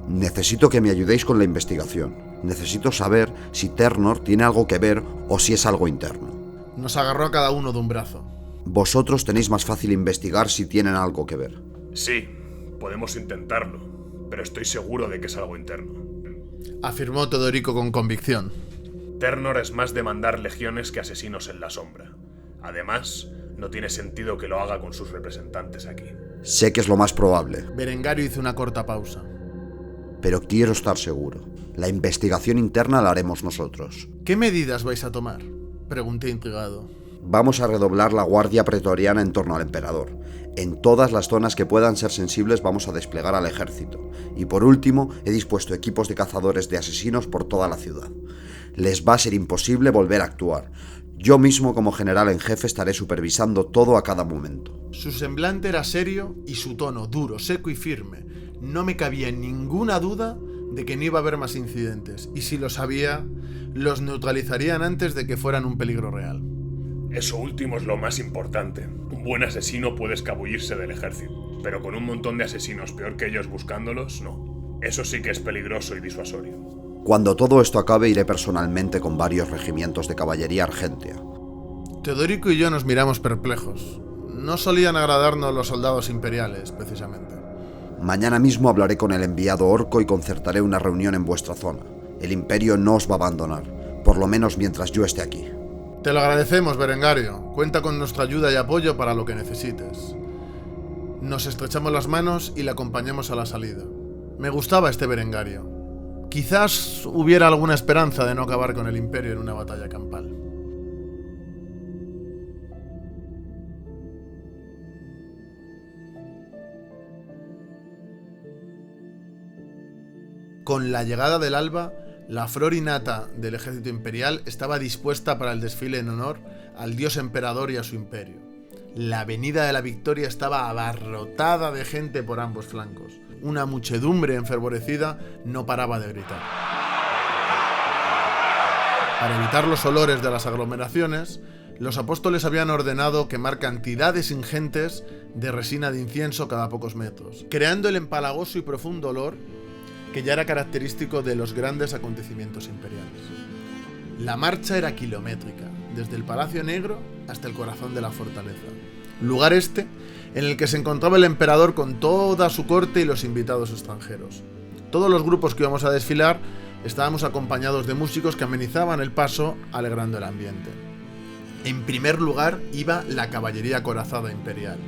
[SPEAKER 7] Necesito que me ayudéis con la investigación. Necesito saber si Ternor tiene algo que ver o si es algo interno.
[SPEAKER 1] Nos agarró a cada uno de un brazo.
[SPEAKER 7] Vosotros tenéis más fácil investigar si tienen algo que ver.
[SPEAKER 3] Sí, podemos intentarlo, pero estoy seguro de que es algo interno.
[SPEAKER 1] Afirmó Teodorico con convicción.
[SPEAKER 3] Ternor es más de mandar legiones que asesinos en la sombra. Además, no tiene sentido que lo haga con sus representantes aquí.
[SPEAKER 7] Sé que es lo más probable.
[SPEAKER 1] Berengario hizo una corta pausa.
[SPEAKER 10] pero quiero estar seguro. La investigación interna la haremos nosotros.
[SPEAKER 1] ¿Qué medidas vais a tomar?, pregunté intrigado.
[SPEAKER 10] Vamos a redoblar la guardia pretoriana en torno al emperador. En todas las zonas que puedan ser sensibles vamos a desplegar al ejército. Y por último, he dispuesto equipos de cazadores de asesinos por toda la ciudad. Les va a ser imposible volver a actuar. Yo mismo como general en jefe estaré supervisando todo a cada momento.
[SPEAKER 1] Su semblante era serio y su tono duro, seco y firme. No me cabía ninguna duda de que no iba a haber más incidentes. Y si los había, los neutralizarían antes de que fueran un peligro real.
[SPEAKER 3] Eso último es lo más importante. Un buen asesino puede escabullirse del ejército, pero con un montón de asesinos peor que ellos buscándolos, no. Eso sí que es peligroso y disuasorio.
[SPEAKER 10] Cuando todo esto acabe iré personalmente con varios regimientos de caballería argentea.
[SPEAKER 1] Teodorico y yo nos miramos perplejos. No solían agradarnos los soldados imperiales, precisamente.
[SPEAKER 10] Mañana mismo hablaré con el enviado Orco y concertaré una reunión en vuestra zona. El imperio no os va a abandonar, por lo menos mientras yo esté aquí.
[SPEAKER 1] Te lo agradecemos, Berengario. Cuenta con nuestra ayuda y apoyo para lo que necesites. Nos estrechamos las manos y le acompañamos a la salida. Me gustaba este Berengario. Quizás hubiera alguna esperanza de no acabar con el imperio en una batalla campal. Con la llegada del alba, la flor innata del ejército imperial estaba dispuesta para el desfile en honor al dios emperador y a su imperio. La avenida de la Victoria estaba abarrotada de gente por ambos flancos. Una muchedumbre enfervorecida no paraba de gritar. Para evitar los olores de las aglomeraciones, los apóstoles habían ordenado quemar cantidades ingentes de resina de incienso cada pocos metros, creando el empalagoso y profundo olor que ya era característico de los grandes acontecimientos imperiales. La marcha era kilométrica, desde el Palacio Negro hasta el corazón de la fortaleza. Lugar este en el que se encontraba el emperador con toda su corte y los invitados extranjeros. Todos los grupos que íbamos a desfilar estábamos acompañados de músicos que amenizaban el paso, alegrando el ambiente. En primer lugar iba la caballería acorazada imperial.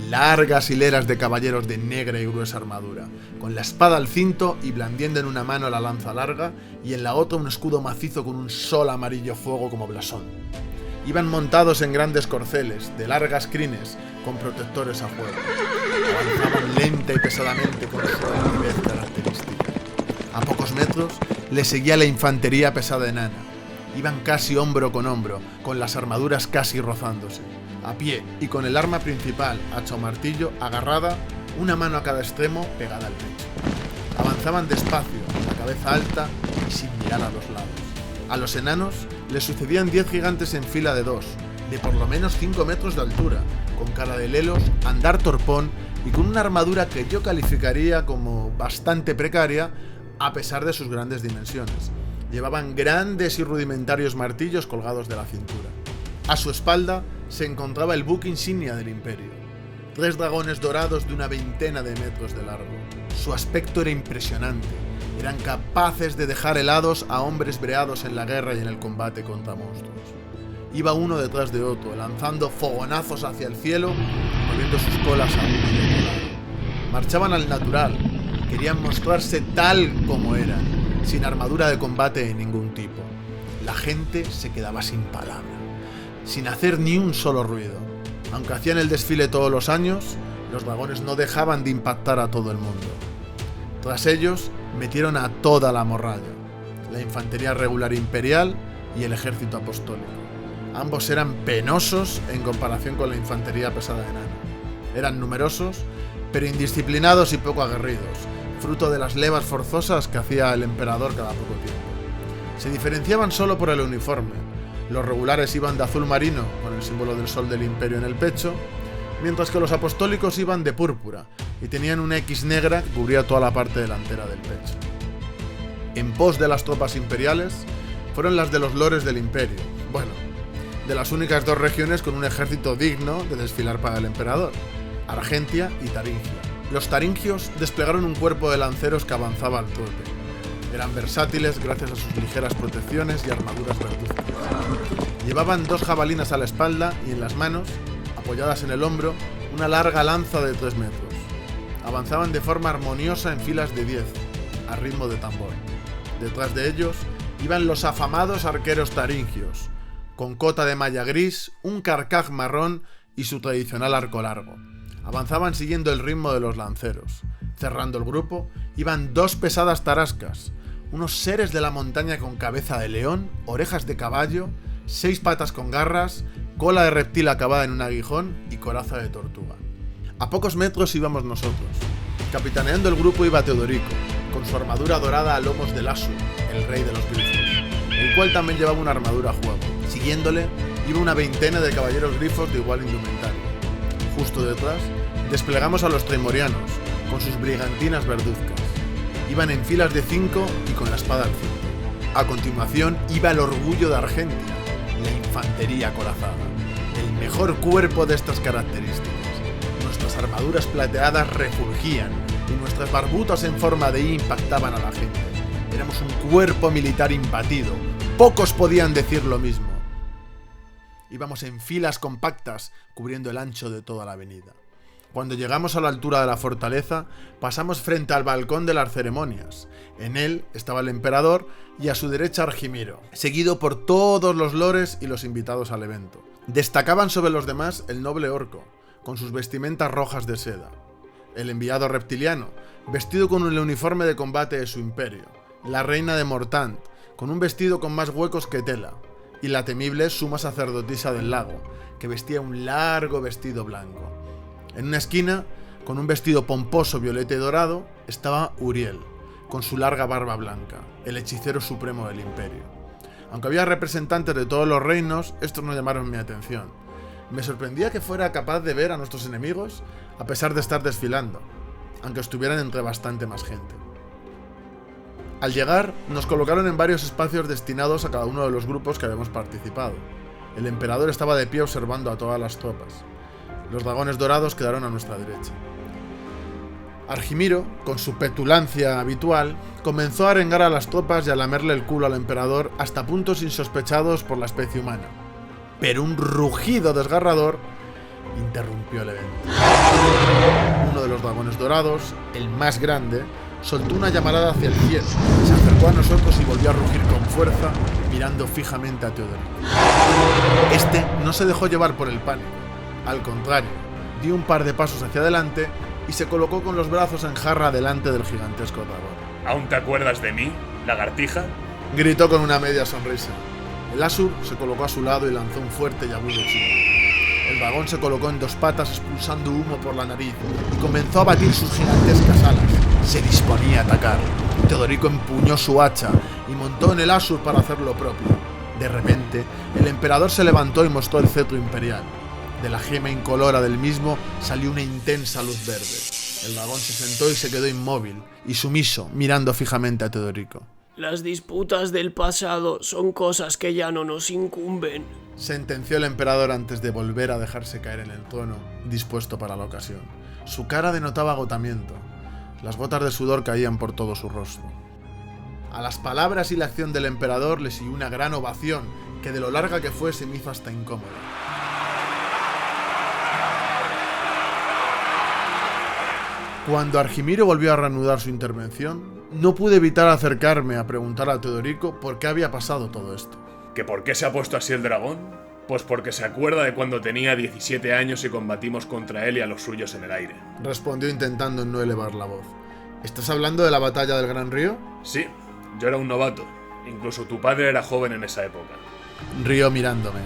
[SPEAKER 1] Largas hileras de caballeros de negra y gruesa armadura, con la espada al cinto y blandiendo en una mano la lanza larga y en la otra un escudo macizo con un sol amarillo fuego como blasón. Iban montados en grandes corceles, de largas crines, con protectores a juego. Avanzaban lenta y pesadamente con su altivez característica. A pocos metros le seguía la infantería pesada enana. Iban casi hombro con hombro, con las armaduras casi rozándose. A pie y con el arma principal, hacha o martillo, agarrada, una mano a cada extremo pegada al pecho. Avanzaban despacio, la cabeza alta y sin mirar a los lados. A los enanos les sucedían 10 gigantes en fila de 2, de por lo menos 5 metros de altura, con cara de lelos, andar torpón y con una armadura que yo calificaría como bastante precaria a pesar de sus grandes dimensiones. Llevaban grandes y rudimentarios martillos colgados de la cintura. A su espalda se encontraba el buque insignia del imperio. 3 dragones dorados de una veintena de metros de largo. Su aspecto era impresionante. Eran capaces de dejar helados a hombres breados en la guerra y en el combate contra monstruos. Iba uno detrás de otro, lanzando fogonazos hacia el cielo y moviendo sus colas a uno y otro lado. Marchaban al natural, querían mostrarse tal como eran, sin armadura de combate de ningún tipo. La gente se quedaba sin palabra, sin hacer ni un solo ruido. Aunque hacían el desfile todos los años, los dragones no dejaban de impactar a todo el mundo. Tras ellos, metieron a toda la morralla, la infantería regular imperial y el ejército apostólico. Ambos eran penosos en comparación con la infantería pesada enana. Eran numerosos, pero indisciplinados y poco aguerridos, fruto de las levas forzosas que hacía el emperador cada poco tiempo. Se diferenciaban solo por el uniforme. Los regulares iban de azul marino, con el símbolo del sol del imperio en el pecho, mientras que los apostólicos iban de púrpura y tenían una X negra que cubría toda la parte delantera del pecho. En pos de las tropas imperiales fueron las de los lores del imperio, bueno, de las únicas 2 regiones con un ejército digno de desfilar para el emperador, Argentia y Taringia. Los taringios desplegaron un cuerpo de lanceros que avanzaba al trote. Eran versátiles gracias a sus ligeras protecciones y armaduras verduzcas. Llevaban 2 jabalinas a la espalda y en las manos, apoyadas en el hombro, una larga lanza de 3 metros. Avanzaban de forma armoniosa en filas de 10, a ritmo de tambor. Detrás de ellos iban los afamados arqueros taringios, con cota de malla gris, un carcaj marrón y su tradicional arco largo. Avanzaban siguiendo el ritmo de los lanceros. Cerrando el grupo iban 2 pesadas tarascas, unos seres de la montaña con cabeza de león, orejas de caballo, 6 patas con garras, cola de reptil acabada en un aguijón y coraza de tortuga. A pocos metros íbamos nosotros. Capitaneando el grupo iba Teodorico, con su armadura dorada a lomos del Asur, el rey de los grifos, el cual también llevaba una armadura a juego. Siguiéndole iba una veintena de caballeros grifos de igual indumentaria. Justo detrás desplegamos a los tremorianos, con sus brigantinas verduzcas. Iban en filas de 5 y con la espada al cinto. A continuación iba el orgullo de Argentia, la infantería acorazada, el mejor cuerpo de estas características. Nuestras armaduras plateadas refulgían y nuestras barbutas en forma de I impactaban a la gente. Éramos un cuerpo militar imbatido. Pocos podían decir lo mismo. Íbamos en filas compactas, cubriendo el ancho de toda la avenida. Cuando llegamos a la altura de la fortaleza, pasamos frente al balcón de las ceremonias. En él estaba el emperador y a su derecha Argimiro, seguido por todos los lores y los invitados al evento. Destacaban sobre los demás el noble orco, con sus vestimentas rojas de seda. El enviado reptiliano, vestido con el uniforme de combate de su imperio. La reina de Mortant, con un vestido con más huecos que tela. Y la temible suma sacerdotisa del lago, que vestía un largo vestido blanco. En una esquina, con un vestido pomposo violeta y dorado, estaba Uriel, con su larga barba blanca, el hechicero supremo del imperio. Aunque había representantes de todos los reinos, estos no llamaron mi atención. Me sorprendía que fuera capaz de ver a nuestros enemigos a pesar de estar desfilando, aunque estuvieran entre bastante más gente. Al llegar, nos colocaron en varios espacios destinados a cada uno de los grupos que habíamos participado. El emperador estaba de pie observando a todas las tropas. Los dragones dorados quedaron a nuestra derecha. Argimiro, con su petulancia habitual, comenzó a arengar a las tropas y a lamerle el culo al emperador hasta puntos insospechados por la especie humana. Pero un rugido desgarrador interrumpió el evento. Uno de los dragones dorados, el más grande, soltó una llamarada hacia el cielo, se acercó a nosotros y volvió a rugir con fuerza, mirando fijamente a Teodorico. Este no se dejó llevar por el pánico. Al contrario, dio un par de pasos hacia adelante y se colocó con los brazos en jarra delante del gigantesco dragón.
[SPEAKER 3] ¿Aún te acuerdas de mí, lagartija?
[SPEAKER 1] Gritó con una media sonrisa. El Asur se colocó a su lado y lanzó un fuerte y agudo chillido. El dragón se colocó en 2 patas expulsando humo por la nariz y comenzó a batir sus gigantescas alas. Se disponía a atacar. Teodorico empuñó su hacha y montó en el Asur para hacer lo propio. De repente, el emperador se levantó y mostró el cetro imperial. De la gema incolora del mismo salió una intensa luz verde. El dragón se sentó y se quedó inmóvil y sumiso, mirando fijamente a Teodorico.
[SPEAKER 9] Las disputas del pasado son cosas que ya no nos incumben,
[SPEAKER 1] sentenció el emperador antes de volver a dejarse caer en el trono, dispuesto para la ocasión. Su cara denotaba agotamiento. Las gotas de sudor caían por todo su rostro. A las palabras y la acción del emperador le siguió una gran ovación que de lo larga que fue se me hizo hasta incómoda. Cuando Argimiro volvió a reanudar su intervención, no pude evitar acercarme a preguntar a Teodorico por qué había pasado todo esto.
[SPEAKER 3] ¿Que por qué se ha puesto así el dragón? Pues porque se acuerda de cuando tenía 17 años y combatimos contra él y a los suyos en el aire.
[SPEAKER 1] Respondió intentando no elevar la voz. ¿Estás hablando de la batalla del Gran Río?
[SPEAKER 3] Sí, yo era un novato. Incluso tu padre era joven en esa época.
[SPEAKER 1] Rió mirándome.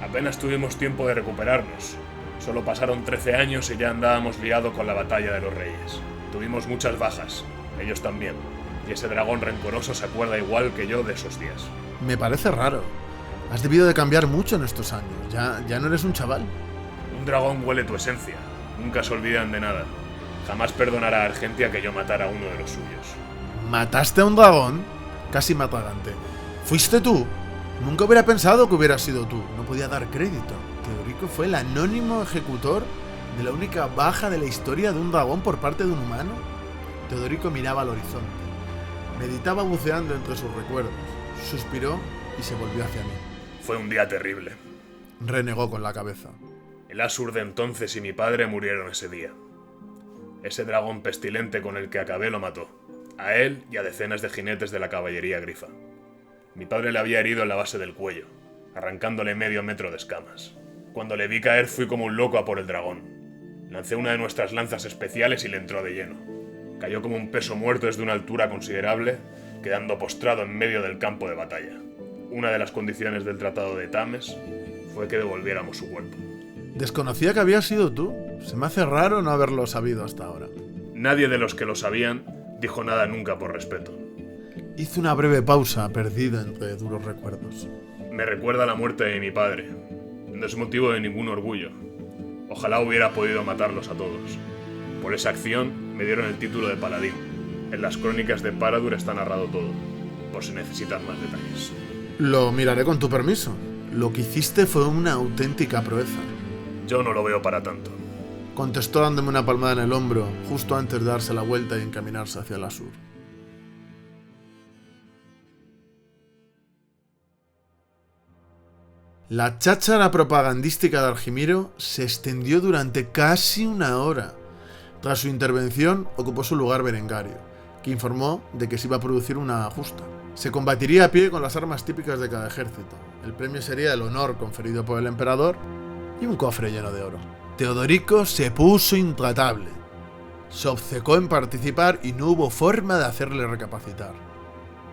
[SPEAKER 3] Apenas tuvimos tiempo de recuperarnos. Solo pasaron 13 años y ya andábamos liados con la batalla de los reyes. Tuvimos muchas bajas, ellos también. Y ese dragón rencoroso se acuerda igual que yo de esos días.
[SPEAKER 1] Me parece raro. Has debido de cambiar mucho en estos años. Ya no eres un chaval.
[SPEAKER 3] Un dragón huele tu esencia. Nunca se olvidan de nada. Jamás perdonará a Argentia que yo matara a uno de los suyos.
[SPEAKER 1] ¿Mataste a un dragón? Casi me atraganté. ¿Fuiste tú? Nunca hubiera pensado que hubieras sido tú. No podía dar crédito. Teodorico fue el anónimo ejecutor de la única baja de la historia de un dragón por parte de un humano. Teodorico miraba al horizonte. Meditaba buceando entre sus recuerdos. Suspiró y se volvió hacia mí.
[SPEAKER 3] Fue un día terrible.
[SPEAKER 1] Renegó con la cabeza.
[SPEAKER 3] El Asur de entonces y mi padre murieron ese día. Ese dragón pestilente con el que acabé lo mató. a él y a decenas de jinetes de la caballería grifa. Mi padre le había herido en la base del cuello, arrancándole medio metro de escamas. Cuando le vi caer fui como un loco a por el dragón. Lancé una de nuestras lanzas especiales y le entró de lleno. Cayó como un peso muerto desde una altura considerable, quedando postrado en medio del campo de batalla. Una de las condiciones del Tratado de Tames fue que devolviéramos su cuerpo.
[SPEAKER 1] Desconocía que habías sido tú. Se me hace raro no haberlo sabido hasta ahora.
[SPEAKER 3] Nadie de los que lo sabían dijo nada nunca por respeto.
[SPEAKER 1] Hice una breve pausa, perdido entre duros recuerdos.
[SPEAKER 3] Me recuerda la muerte de mi padre. No es motivo de ningún orgullo. Ojalá hubiera podido matarlos a todos. Por esa acción me dieron el título de paladín. En las crónicas de Paradur está narrado todo, por si necesitan más detalles.
[SPEAKER 1] Lo miraré con tu permiso. Lo que hiciste fue una auténtica proeza.
[SPEAKER 3] Yo no lo veo para tanto.
[SPEAKER 1] Contestó dándome una palmada en el hombro, justo antes de darse la vuelta y encaminarse hacia el sur. La cháchara propagandística de Argimiro se extendió durante casi una hora. Tras su intervención, ocupó su lugar Berengario, que informó de que se iba a producir una justa. Se combatiría a pie con las armas típicas de cada ejército. El premio sería el honor conferido por el emperador y un cofre lleno de oro. Teodorico se puso intratable. Se obcecó en participar y no hubo forma de hacerle recapacitar.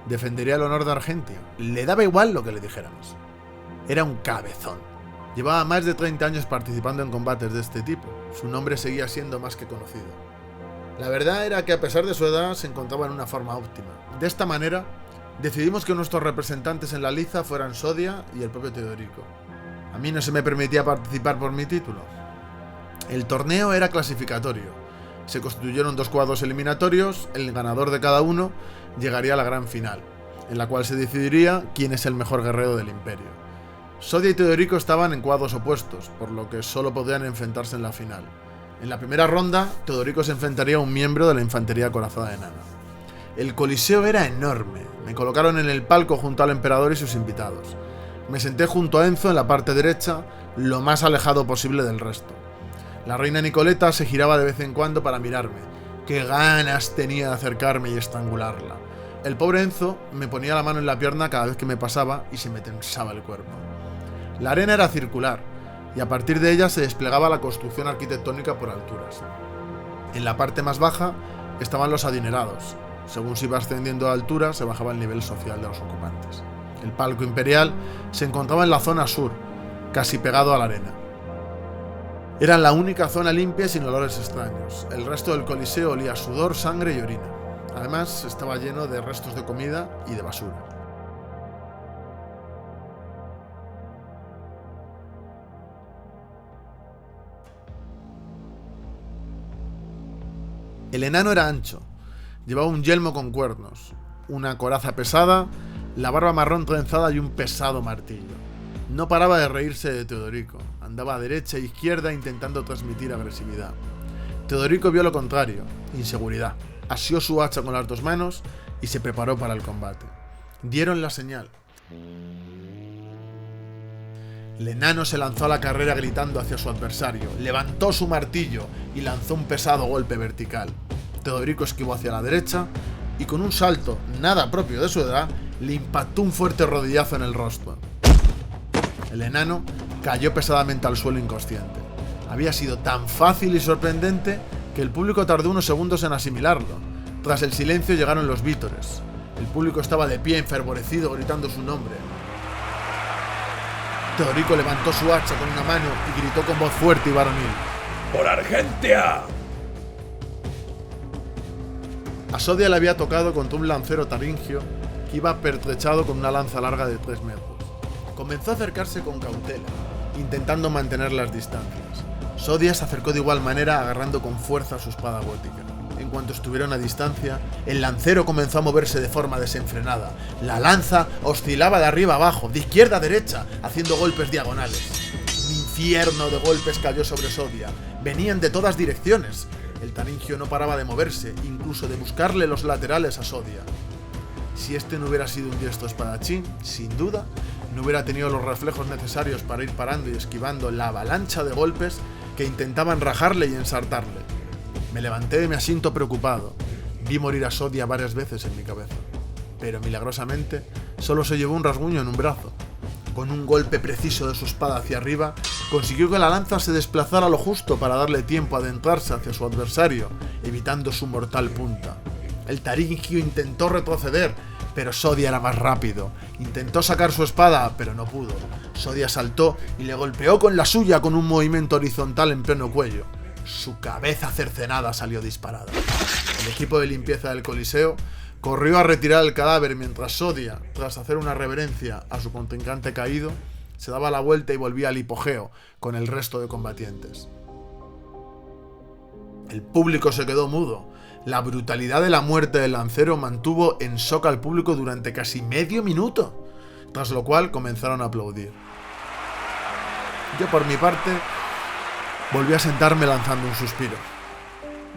[SPEAKER 1] Defendería el honor de Argentia. Le daba igual lo que le dijéramos. Era un cabezón. Llevaba más de 30 años participando en combates de este tipo. Su nombre seguía siendo más que conocido. La verdad era que a pesar de su edad se encontraba en una forma óptima. De esta manera, decidimos que nuestros representantes en la liza fueran Sodia y el propio Teodorico. A mí no se me permitía participar por mi título. El torneo era clasificatorio. Se constituyeron 2 cuadros eliminatorios, el ganador de cada uno llegaría a la gran final, en la cual se decidiría quién es el mejor guerrero del imperio. Sodia y Teodorico estaban en cuadros opuestos, por lo que solo podían enfrentarse en la final. En la primera ronda, Teodorico se enfrentaría a un miembro de la infantería corazada enana. El coliseo era enorme. Me colocaron en el palco junto al emperador y sus invitados. Me senté junto a Enzo en la parte derecha, lo más alejado posible del resto. La reina Nicoleta se giraba de vez en cuando para mirarme. Qué ganas tenía de acercarme y estrangularla. El pobre Enzo me ponía la mano en la pierna cada vez que me pasaba y se me tensaba el cuerpo. La arena era circular, y a partir de ella se desplegaba la construcción arquitectónica por alturas. En la parte más baja estaban los adinerados. Según se iba ascendiendo a altura, se bajaba el nivel social de los ocupantes. El palco imperial se encontraba en la zona sur, casi pegado a la arena. Era la única zona limpia y sin olores extraños. El resto del coliseo olía a sudor, sangre y orina. Además, estaba lleno de restos de comida y de basura. El enano era ancho, llevaba un yelmo con cuernos, una coraza pesada, la barba marrón trenzada y un pesado martillo. No paraba de reírse de Teodorico, andaba a derecha e izquierda intentando transmitir agresividad. Teodorico vio lo contrario, inseguridad. Asió su hacha con las 2 manos y se preparó para el combate. Dieron la señal. El enano se lanzó a la carrera gritando hacia su adversario, levantó su martillo y lanzó un pesado golpe vertical. Teodorico esquivó hacia la derecha y con un salto, nada propio de su edad, le impactó un fuerte rodillazo en el rostro. El enano cayó pesadamente al suelo inconsciente. Había sido tan fácil y sorprendente que el público tardó unos segundos en asimilarlo. Tras el silencio llegaron los vítores. El público estaba de pie enfervorecido gritando su nombre. Teodorico levantó su hacha con una mano y gritó con voz fuerte y varonil:
[SPEAKER 2] ¡Por Argentia!
[SPEAKER 1] A Sodia le había tocado contra un lancero taringio que iba pertrechado con una lanza larga de 3 metros. Comenzó a acercarse con cautela, intentando mantener las distancias. Sodia se acercó de igual manera, agarrando con fuerza su espada gótica. En cuanto estuvieron a distancia, el lancero comenzó a moverse de forma desenfrenada. La lanza oscilaba de arriba a abajo, de izquierda a derecha, haciendo golpes diagonales. Un infierno de golpes cayó sobre Sodia. Venían de todas direcciones. El taringio no paraba de moverse, incluso de buscarle los laterales a Sodia. Si este no hubiera sido un diestro espadachín, sin duda, no hubiera tenido los reflejos necesarios para ir parando y esquivando la avalancha de golpes que intentaban rajarle y ensartarle. Me levanté de mi asiento preocupado. Vi morir a Sodia varias veces en mi cabeza, pero milagrosamente solo se llevó un rasguño en un brazo. Con un golpe preciso de su espada hacia arriba, consiguió que la lanza se desplazara lo justo para darle tiempo a adentrarse hacia su adversario, evitando su mortal punta. El taringio intentó retroceder, pero Sodia era más rápido. Intentó sacar su espada, pero no pudo. Sodia saltó y le golpeó con la suya con un movimiento horizontal en pleno cuello. Su cabeza cercenada salió disparada. El equipo de limpieza del Coliseo corrió a retirar el cadáver mientras Sodia, tras hacer una reverencia a su contrincante caído, se daba la vuelta y volvía al hipogeo con el resto de combatientes. El público se quedó mudo. La brutalidad de la muerte del lancero mantuvo en shock al público durante casi medio minuto, tras lo cual comenzaron a aplaudir. Yo, por mi parte, volví a sentarme lanzando un suspiro.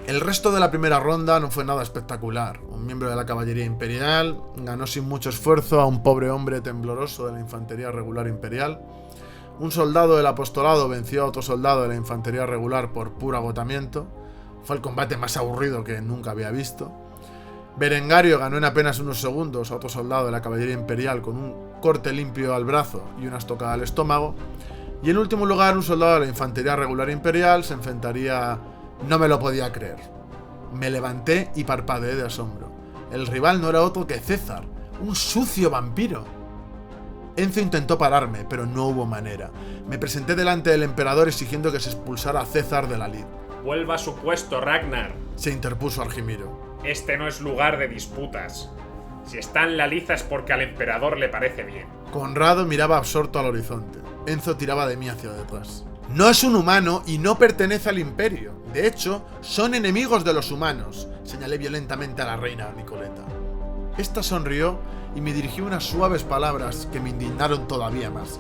[SPEAKER 1] El resto de la primera ronda no fue nada espectacular. Un miembro de la caballería imperial ganó sin mucho esfuerzo a un pobre hombre tembloroso de la infantería regular imperial. Un soldado del apostolado venció a otro soldado de la infantería regular por puro agotamiento. Fue el combate más aburrido que nunca había visto. Berengario ganó en apenas unos segundos a otro soldado de la caballería imperial con un corte limpio al brazo y una estocada al estómago. Y en último lugar, un soldado de la infantería regular imperial se enfrentaría... No me lo podía creer. Me levanté y parpadeé de asombro. El rival no era otro que César, un sucio vampiro. Enzo intentó pararme, pero no hubo manera. Me presenté delante del emperador exigiendo que se expulsara a César de la lid.
[SPEAKER 11] Vuelva a su puesto, Ragnar.
[SPEAKER 1] Se interpuso Argimiro.
[SPEAKER 11] Este no es lugar de disputas. Si está en la liza es porque al emperador le parece bien.
[SPEAKER 1] Conrado miraba absorto al horizonte. Enzo tiraba de mí hacia detrás. No es un humano y no pertenece al imperio. De hecho, son enemigos de los humanos, señalé violentamente a la reina Nicoleta. Esta sonrió y me dirigió unas suaves palabras que me indignaron todavía más.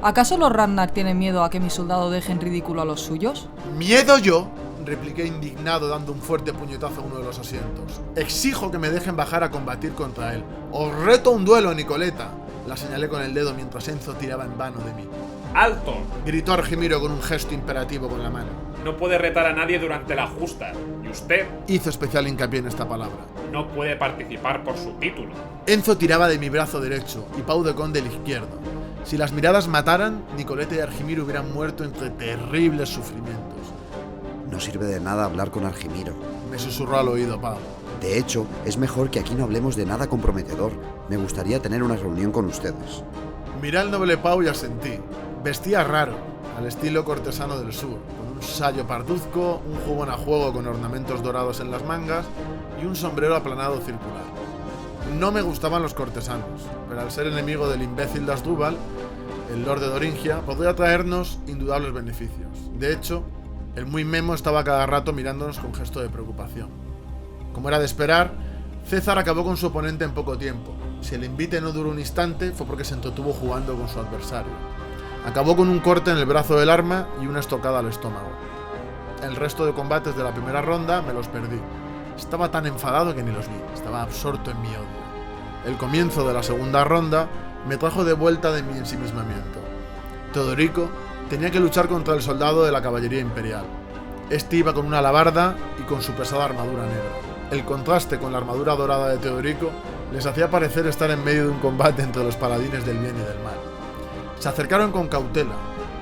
[SPEAKER 12] ¿Acaso los Ragnar tienen miedo a que mi soldado deje en ridículo a los suyos?
[SPEAKER 1] ¿Miedo yo? Repliqué indignado dando un fuerte puñetazo a uno de los asientos. Exijo que me dejen bajar a combatir contra él. Os reto a un duelo, Nicoleta. La señalé con el dedo mientras Enzo tiraba en vano de mí.
[SPEAKER 11] ¡Alto!
[SPEAKER 1] Gritó Argimiro con un gesto imperativo con la mano.
[SPEAKER 11] No puede retar a nadie durante la justa. Y usted...
[SPEAKER 1] Hizo especial hincapié en esta palabra.
[SPEAKER 11] No puede participar por su título.
[SPEAKER 1] Enzo tiraba de mi brazo derecho y Pau de Con del izquierdo. Si las miradas mataran, Nicoleta y Argimiro hubieran muerto entre terribles sufrimientos.
[SPEAKER 10] No sirve de nada hablar con Argimiro.
[SPEAKER 1] Me susurró al oído Pau.
[SPEAKER 10] De hecho, es mejor que aquí no hablemos de nada comprometedor. Me gustaría tener una reunión con ustedes.
[SPEAKER 1] Miré al noble Pau y asentí. Vestía raro, al estilo cortesano del sur, con un sayo parduzco, un jubón a juego con ornamentos dorados en las mangas y un sombrero aplanado circular. No me gustaban los cortesanos, pero al ser enemigo del imbécil de Asdrúbal, el lord de Doringia, podría traernos indudables beneficios. De hecho, el muy memo estaba cada rato mirándonos con gesto de preocupación. Como era de esperar, César acabó con su oponente en poco tiempo. Si el envite no duró un instante, fue porque se entretuvo jugando con su adversario. Acabó con un corte en el brazo del arma y una estocada al estómago. El resto de combates de la primera ronda me los perdí. Estaba tan enfadado que ni los vi, estaba absorto en mi odio. El comienzo de la segunda ronda me trajo de vuelta de mi ensimismamiento. Teodorico tenía que luchar contra el soldado de la caballería imperial. Este iba con una alabarda y con su pesada armadura negra. El contraste con la armadura dorada de Teodorico les hacía parecer estar en medio de un combate entre los paladines del bien y del mal. Se acercaron con cautela.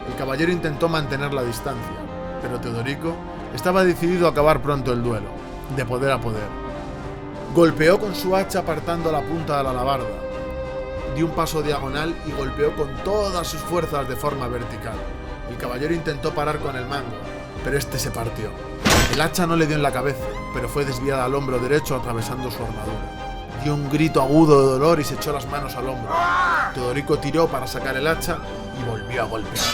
[SPEAKER 1] El caballero intentó mantener la distancia, pero Teodorico estaba decidido a acabar pronto el duelo, de poder a poder. Golpeó con su hacha apartando la punta de la alabarda. Dio un paso diagonal y golpeó con todas sus fuerzas de forma vertical. El caballero intentó parar con el mango, pero este se partió. El hacha no le dio en la cabeza, pero fue desviada al hombro derecho atravesando su armadura. Dio un grito agudo de dolor y se echó las manos al hombro. Teodorico tiró para sacar el hacha y volvió a golpear.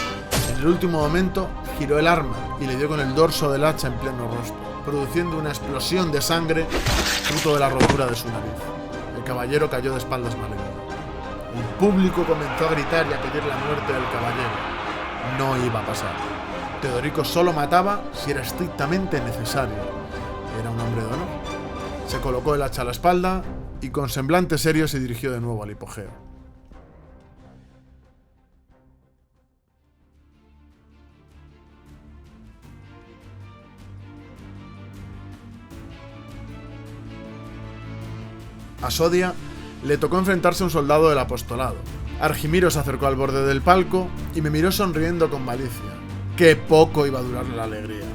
[SPEAKER 1] En el último momento, giró el arma y le dio con el dorso del hacha en pleno rostro, produciendo una explosión de sangre fruto de la rotura de su nariz. El caballero cayó de espaldas malherido. El público comenzó a gritar y a pedir la muerte del caballero. No iba a pasar. Teodorico solo mataba si era estrictamente necesario. Era un hombre de honor. Se colocó el hacha a la espalda y con semblante serio se dirigió de nuevo al hipogeo. A Sodia le tocó enfrentarse a un soldado del apostolado. Argimiro se acercó al borde del palco y me miró sonriendo con malicia. ¡Qué poco iba a durar la alegría!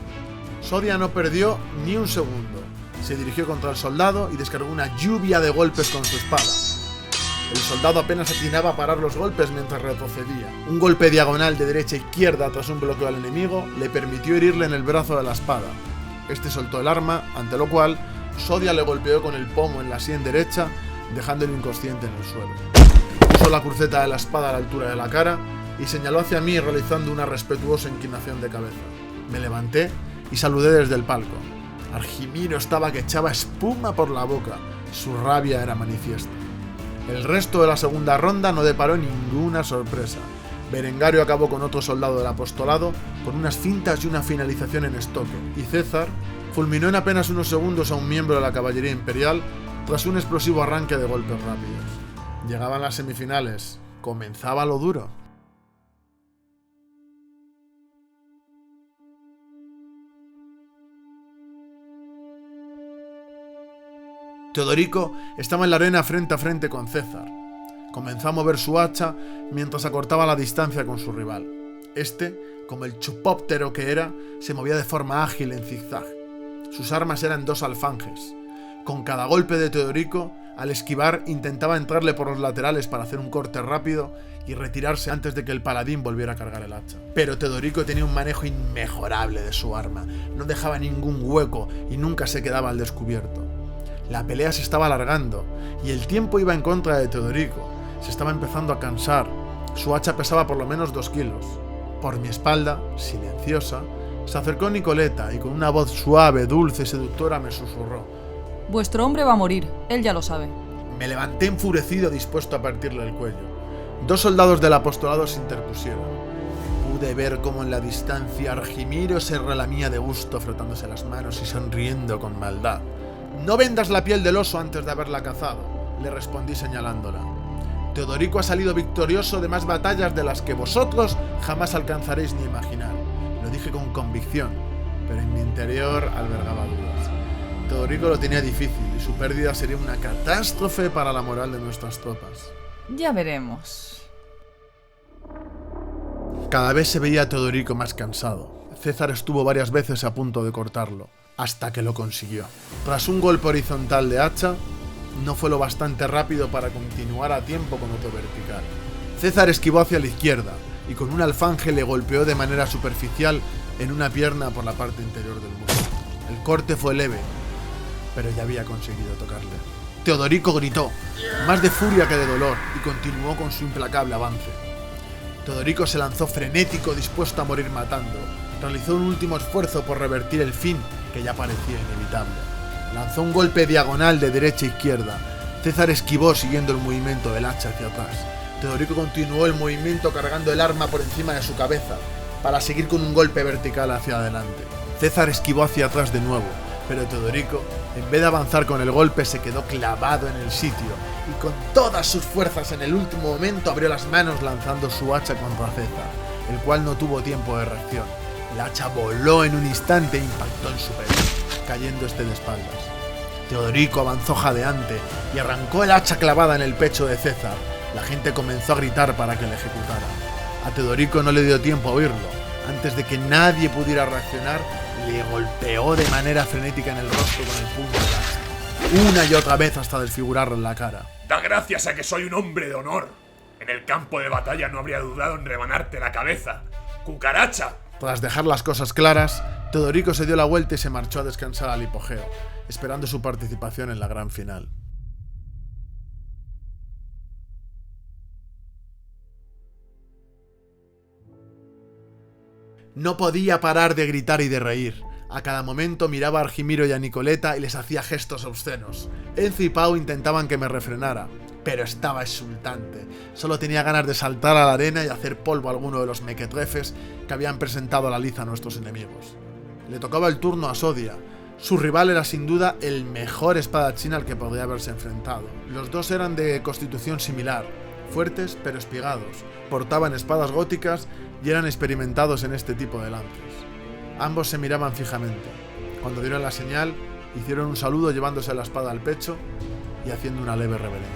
[SPEAKER 1] Sodia no perdió ni un segundo. Se dirigió contra el soldado y descargó una lluvia de golpes con su espada. El soldado apenas atinaba a parar los golpes mientras retrocedía. Un golpe diagonal de derecha a izquierda tras un bloqueo al enemigo le permitió herirle en el brazo de la espada. Este soltó el arma, ante lo cual Sodia le golpeó con el pomo en la sien derecha, dejándolo inconsciente en el suelo. Puso la cruceta de la espada a la altura de la cara y señaló hacia mí realizando una respetuosa inclinación de cabeza. Me levanté y saludé desde el palco. Argimiro estaba que echaba espuma por la boca. Su rabia era manifiesta. El resto de la segunda ronda no deparó ninguna sorpresa. Berengario acabó con otro soldado del apostolado con unas fintas y una finalización en estoque, y César fulminó en apenas unos segundos a un miembro de la caballería imperial tras un explosivo arranque de golpes rápidos. Llegaban las semifinales. Comenzaba lo duro. Teodorico estaba en la arena frente a frente con César. Comenzó a mover su hacha mientras acortaba la distancia con su rival. Este, como el chupóptero que era, se movía de forma ágil en zigzag. Sus armas eran 2 alfanjes. Con cada golpe de Teodorico, al esquivar intentaba entrarle por los laterales para hacer un corte rápido y retirarse antes de que el paladín volviera a cargar el hacha. Pero Teodorico tenía un manejo inmejorable de su arma. No dejaba ningún hueco y nunca se quedaba al descubierto. La pelea se estaba alargando y el tiempo iba en contra de Teodorico. Se estaba empezando a cansar. Su hacha pesaba por lo menos 2 kilos. Por mi espalda, silenciosa, se acercó Nicoleta y con una voz suave, dulce y seductora me susurró:
[SPEAKER 12] Vuestro hombre va a morir, él ya lo sabe.
[SPEAKER 1] Me levanté enfurecido, dispuesto a partirle el cuello. 2 soldados del apostolado se interpusieron. Pude ver cómo en la distancia Argimiro se relamía de gusto frotándose las manos y sonriendo con maldad. «No vendas la piel del oso antes de haberla cazado», le respondí señalándola. «Teodorico ha salido victorioso de más batallas de las que vosotros jamás alcanzaréis ni imaginar». Lo dije con convicción, pero en mi interior albergaba dudas. Teodorico lo tenía difícil y su pérdida sería una catástrofe para la moral de nuestras tropas.
[SPEAKER 12] Ya veremos.
[SPEAKER 1] Cada vez se veía a Teodorico más cansado. César estuvo varias veces a punto de cortarlo, hasta que lo consiguió. Tras un golpe horizontal de hacha, no fue lo bastante rápido para continuar a tiempo con otro vertical. César esquivó hacia la izquierda y con un alfanje le golpeó de manera superficial en una pierna por la parte interior del muslo. El corte fue leve, pero ya había conseguido tocarle. Teodorico gritó, más de furia que de dolor, y continuó con su implacable avance. Teodorico se lanzó frenético, dispuesto a morir matando. Realizó un último esfuerzo por revertir el fin que ya parecía inevitable. Lanzó un golpe diagonal de derecha a izquierda. César esquivó siguiendo el movimiento del hacha hacia atrás. Teodorico continuó el movimiento cargando el arma por encima de su cabeza para seguir con un golpe vertical hacia adelante. César esquivó hacia atrás de nuevo, pero Teodorico, en vez de avanzar con el golpe, se quedó clavado en el sitio y con todas sus fuerzas en el último momento abrió las manos lanzando su hacha contra César, el cual no tuvo tiempo de reacción. El hacha voló en un instante e impactó en su pecho, cayendo este de espaldas. Teodorico avanzó jadeante y arrancó el hacha clavada en el pecho de César. La gente comenzó a gritar para que le ejecutara. A Teodorico no le dio tiempo a oírlo. Antes de que nadie pudiera reaccionar, le golpeó de manera frenética en el rostro con el puño del hacha, una y otra vez hasta desfigurarle la cara.
[SPEAKER 2] Da gracias a que soy un hombre de honor. En el campo de batalla no habría dudado en rebanarte la cabeza. ¡Cucaracha!
[SPEAKER 1] Tras dejar las cosas claras, Teodorico se dio la vuelta y se marchó a descansar al hipogeo, esperando su participación en la gran final. No podía parar de gritar y de reír. A cada momento miraba a Argimiro y a Nicoleta y les hacía gestos obscenos. Enzo y Pau intentaban que me refrenara, pero estaba exultante. Solo tenía ganas de saltar a la arena y hacer polvo a alguno de los mequetrefes que habían presentado a la liza a nuestros enemigos. Le tocaba el turno a Sodia. Su rival era sin duda el mejor espadachín al que podría haberse enfrentado. Los dos eran de constitución similar, fuertes pero espigados, portaban espadas góticas y eran experimentados en este tipo de lances. Ambos se miraban fijamente. Cuando dieron la señal, hicieron un saludo llevándose la espada al pecho y haciendo una leve reverencia.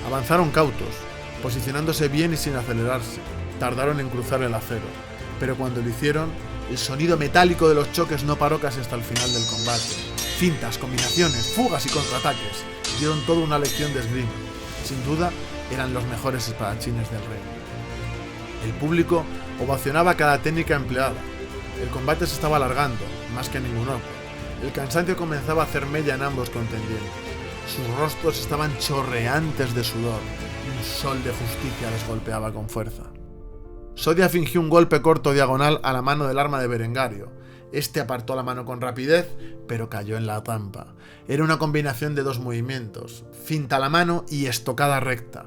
[SPEAKER 1] Avanzaron cautos, posicionándose bien y sin acelerarse. Tardaron en cruzar el acero, pero cuando lo hicieron, el sonido metálico de los choques no paró casi hasta el final del combate. Fintas, combinaciones, fugas y contraataques dieron toda una lección de esgrima. Sin duda, eran los mejores espadachines del reino. El público ovacionaba cada técnica empleada. El combate se estaba alargando, más que ningún otro. El cansancio comenzaba a hacer mella en ambos contendientes. Sus rostros estaban chorreantes de sudor. Un sol de justicia les golpeaba con fuerza. Sodia fingió un golpe corto diagonal a la mano del arma de Berengario. Este apartó la mano con rapidez, pero cayó en la trampa. Era una combinación de dos movimientos, finta a la mano y estocada recta.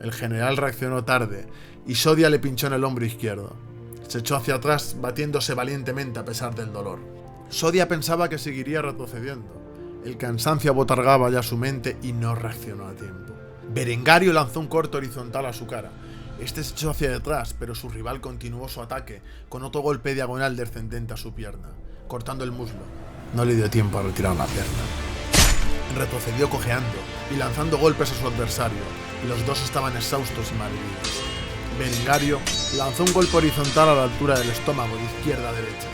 [SPEAKER 1] El general reaccionó tarde, y Sodia le pinchó en el hombro izquierdo. Se echó hacia atrás, batiéndose valientemente a pesar del dolor. Sodia pensaba que seguiría retrocediendo. El cansancio abotargaba ya su mente y no reaccionó a tiempo. Berengario lanzó un corte horizontal a su cara. Este se echó hacia detrás, pero su rival continuó su ataque con otro golpe diagonal descendente a su pierna, cortando el muslo. No le dio tiempo a retirar la pierna. Retrocedió cojeando y lanzando golpes a su adversario. Los dos estaban exhaustos y malheridos. Berengario lanzó un golpe horizontal a la altura del estómago de izquierda a derecha.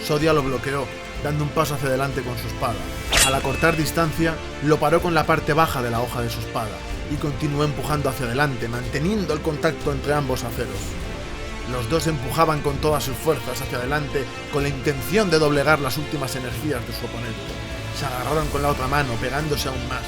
[SPEAKER 1] Sodia lo bloqueó, dando un paso hacia adelante con su espada. Al acortar distancia, lo paró con la parte baja de la hoja de su espada y continuó empujando hacia adelante, manteniendo el contacto entre ambos aceros. Los dos empujaban con todas sus fuerzas hacia adelante con la intención de doblegar las últimas energías de su oponente. Se agarraron con la otra mano, pegándose aún más,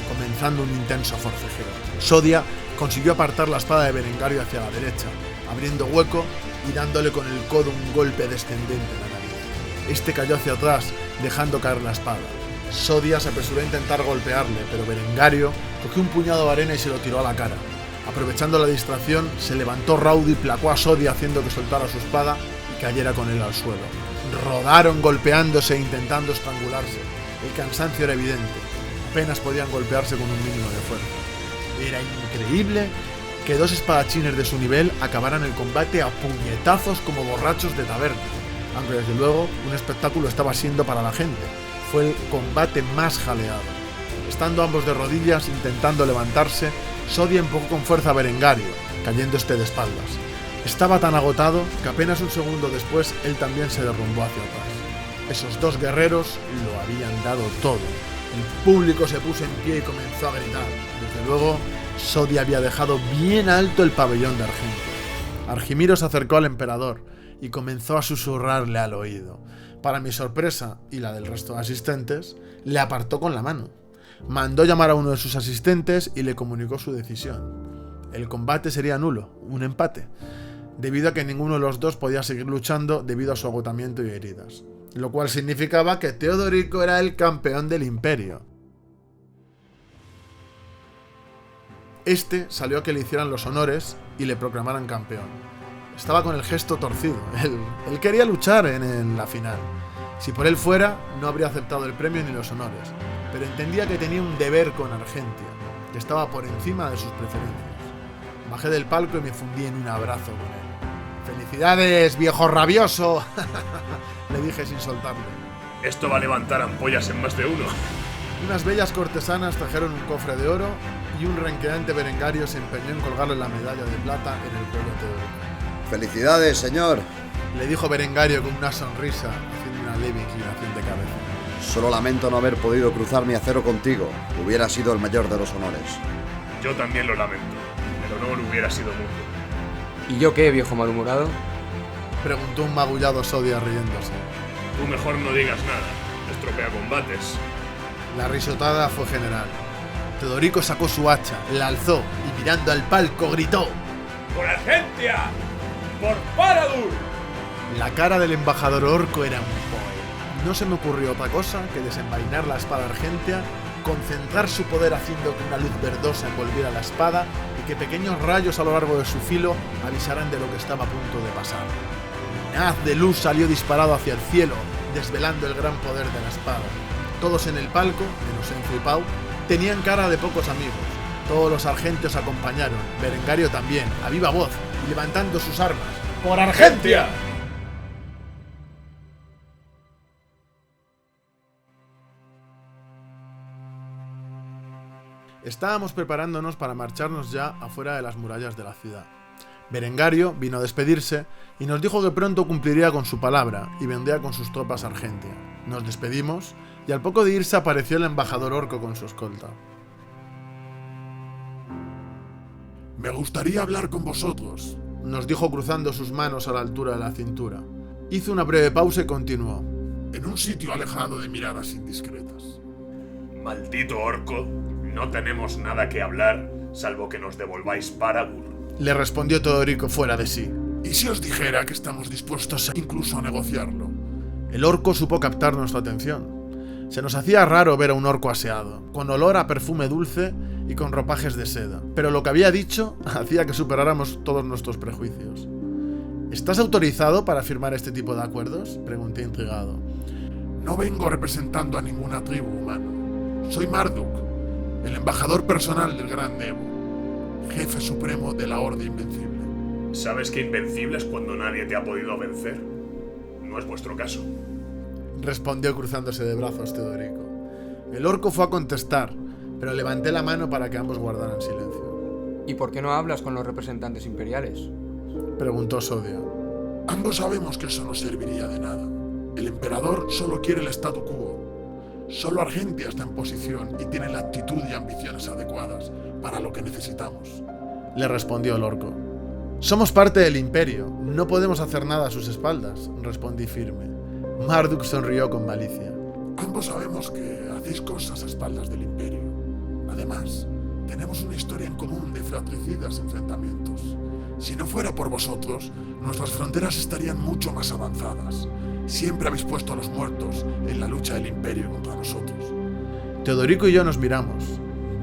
[SPEAKER 1] comenzando un intenso forcejeo. Sodia consiguió apartar la espada de Berengario hacia la derecha, abriendo hueco y dándole con el codo un golpe descendente en la nariz. Este cayó hacia atrás, dejando caer la espada. Sodia se apresuró a intentar golpearle, pero Berengario cogió un puñado de arena y se lo tiró a la cara. Aprovechando la distracción, se levantó raudo y placó a Sodia haciendo que soltara su espada y cayera con él al suelo. Rodaron golpeándose e intentando estrangularse. El cansancio era evidente. Apenas podían golpearse con un mínimo de fuerza. Era increíble que dos espadachines de su nivel acabaran el combate a puñetazos como borrachos de taberna. Aunque desde luego un espectáculo estaba siendo para la gente. Fue el combate más jaleado. Estando ambos de rodillas intentando levantarse, Sodia empujó con fuerza a Berengario, cayendo este de espaldas. Estaba tan agotado que apenas un segundo después él también se derrumbó hacia atrás. Esos dos guerreros lo habían dado todo. El público se puso en pie y comenzó a gritar. Desde luego, Sodia había dejado bien alto el pabellón de Argento. Argimiro se acercó al emperador y comenzó a susurrarle al oído. Para mi sorpresa y la del resto de asistentes, le apartó con la mano. Mandó llamar a uno de sus asistentes y le comunicó su decisión. El combate sería nulo, un empate, debido a que ninguno de los dos podía seguir luchando debido a su agotamiento y heridas, lo cual significaba que Teodorico era el campeón del imperio. Este salió a que le hicieran los honores y le proclamaran campeón. Estaba con el gesto torcido, él quería luchar en la final. Si por él fuera, no habría aceptado el premio ni los honores, pero entendía que tenía un deber con Argentia, que estaba por encima de sus preferencias. Bajé del palco y me fundí en un abrazo con él. ¡Felicidades, viejo rabioso! Le dije sin soltarle.
[SPEAKER 3] Esto va a levantar ampollas en más de uno.
[SPEAKER 1] Unas bellas cortesanas trajeron un cofre de oro y un renqueante Berengario se empeñó en colgarle la medalla de plata en el cuello a Teodorico.
[SPEAKER 10] ¡Felicidades, señor!
[SPEAKER 1] Le dijo Berengario con una sonrisa, haciendo una leve inclinación de cabeza.
[SPEAKER 10] Solo lamento no haber podido cruzar mi acero contigo. Hubiera sido el mayor de los honores.
[SPEAKER 3] Yo también lo lamento. El honor hubiera sido mutuo.
[SPEAKER 8] ¿Y yo qué, viejo malhumorado?
[SPEAKER 1] Preguntó un magullado Sodia riéndose.
[SPEAKER 3] Tú mejor no digas nada. Estropea combates.
[SPEAKER 1] La risotada fue general. Teodorico sacó su hacha, la alzó y mirando al palco gritó:
[SPEAKER 11] ¡Por Argentia! ¡Por Paradur!
[SPEAKER 1] La cara del embajador orco era un poema. No se me ocurrió otra cosa que desenvainar la espada argentea, concentrar su poder haciendo que una luz verdosa envolviera la espada y que pequeños rayos a lo largo de su filo avisaran de lo que estaba a punto de pasar. Un haz de luz salió disparado hacia el cielo, desvelando el gran poder de la espada. Todos en el palco, menos Enzo y Pau, tenían cara de pocos amigos. Todos los argentios acompañaron, Berengario también, a viva voz, y levantando sus armas. ¡Por Argentia! Estábamos preparándonos para marcharnos ya afuera de las murallas de la ciudad. Berengario vino a despedirse y nos dijo que pronto cumpliría con su palabra y vendría con sus tropas a Argentia. Nos despedimos y al poco de irse apareció el embajador orco con su escolta.
[SPEAKER 13] Me gustaría hablar con vosotros,
[SPEAKER 1] nos dijo cruzando sus manos a la altura de la cintura. Hizo una breve pausa y continuó.
[SPEAKER 13] En un sitio alejado de miradas indiscretas.
[SPEAKER 2] Maldito orco, no tenemos nada que hablar, salvo que nos devolváis Paragur.
[SPEAKER 1] Le respondió Teodorico fuera de sí.
[SPEAKER 13] ¿Y si os dijera que estamos dispuestos incluso a negociarlo?
[SPEAKER 1] El orco supo captar nuestra atención. Se nos hacía raro ver a un orco aseado, con olor a perfume dulce y con ropajes de seda, pero lo que había dicho hacía que superáramos todos nuestros prejuicios. ¿Estás autorizado para firmar este tipo de acuerdos?, pregunté intrigado.
[SPEAKER 13] No vengo representando a ninguna tribu humana. Soy Marduk, el embajador personal del Gran Nebo, jefe supremo de la Horda Invencible.
[SPEAKER 2] ¿Sabes que invencible es cuando nadie te ha podido vencer? No es vuestro caso.
[SPEAKER 1] Respondió cruzándose de brazos Teodorico. El orco fue a contestar, pero levanté la mano para que ambos guardaran silencio.
[SPEAKER 8] ¿Y por qué no hablas con los representantes imperiales?,
[SPEAKER 1] preguntó Sodia.
[SPEAKER 13] Ambos sabemos que eso no serviría de nada. El emperador solo quiere el statu quo. Solo Argentia está en posición y tiene la actitud y ambiciones adecuadas para lo que necesitamos.
[SPEAKER 1] Le respondió el orco. Somos parte del imperio, no podemos hacer nada a sus espaldas, respondí firme. Marduk sonrió con malicia.
[SPEAKER 13] Ambos sabemos que hacéis cosas a espaldas del imperio. Además, tenemos una historia en común de fratricidas enfrentamientos. Si no fuera por vosotros, nuestras fronteras estarían mucho más avanzadas. Siempre habéis puesto a los muertos en la lucha del imperio contra nosotros.
[SPEAKER 1] Teodorico y yo nos miramos.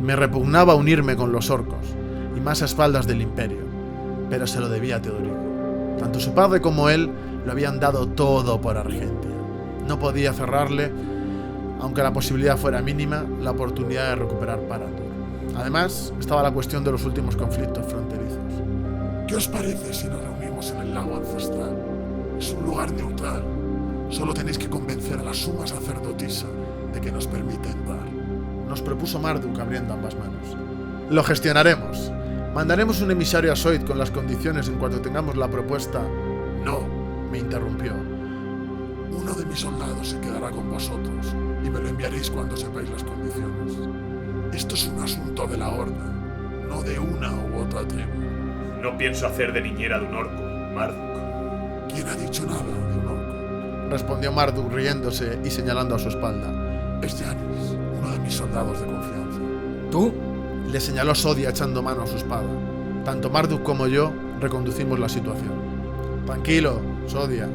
[SPEAKER 1] Me repugnaba unirme con los orcos, y más a espaldas del imperio, pero se lo debía a Teodorico. Tanto su padre como él lo habían dado todo por Argentia. No podía cerrarle, aunque la posibilidad fuera mínima, la oportunidad de recuperar Paratur. Además, estaba la cuestión de los últimos conflictos fronterizos.
[SPEAKER 13] ¿Qué os parece si nos reunimos en el lago ancestral? Es un lugar neutral. Solo tenéis que convencer a la suma sacerdotisa de que nos permite entrar.
[SPEAKER 1] Nos propuso Marduk abriendo ambas manos. Lo gestionaremos. Mandaremos un emisario a Soit con las condiciones en cuanto tengamos la propuesta.
[SPEAKER 13] No,
[SPEAKER 1] me interrumpió.
[SPEAKER 13] Uno de mis soldados se quedará con vosotros y me lo enviaréis cuando sepáis las condiciones. Esto es un asunto de la Horda, no de una u otra tribu.
[SPEAKER 2] No pienso hacer de niñera de un orco, Marduk.
[SPEAKER 13] ¿Quién ha dicho nada de un orco?
[SPEAKER 1] Respondió Marduk riéndose y señalando a su espalda.
[SPEAKER 13] Es Yanis, uno de mis soldados de confianza.
[SPEAKER 8] ¿Tú?
[SPEAKER 1] Le señaló Sodia echando mano a su espada. Tanto Marduk como yo reconducimos la situación. Tranquilo, Sodia,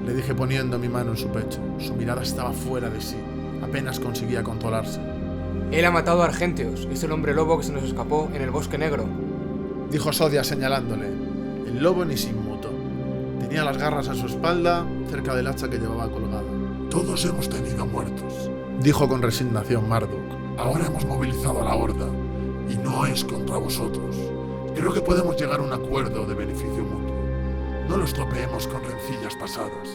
[SPEAKER 1] le dije poniendo mi mano en su pecho. Su mirada estaba fuera de sí. Apenas conseguía controlarse.
[SPEAKER 8] Él ha matado a Argenteos. Es el hombre lobo que se nos escapó en el Bosque Negro,
[SPEAKER 1] dijo Sodia señalándole. El lobo ni se inmutó. Tenía las garras a su espalda, cerca del hacha que llevaba colgada.
[SPEAKER 13] Todos hemos tenido muertos,
[SPEAKER 1] dijo con resignación Marduk.
[SPEAKER 13] Ahora hemos movilizado a la Horda, y no es contra vosotros. Creo que podemos llegar a un acuerdo de beneficio mutuo. No lo estropeemos con rencillas pasadas.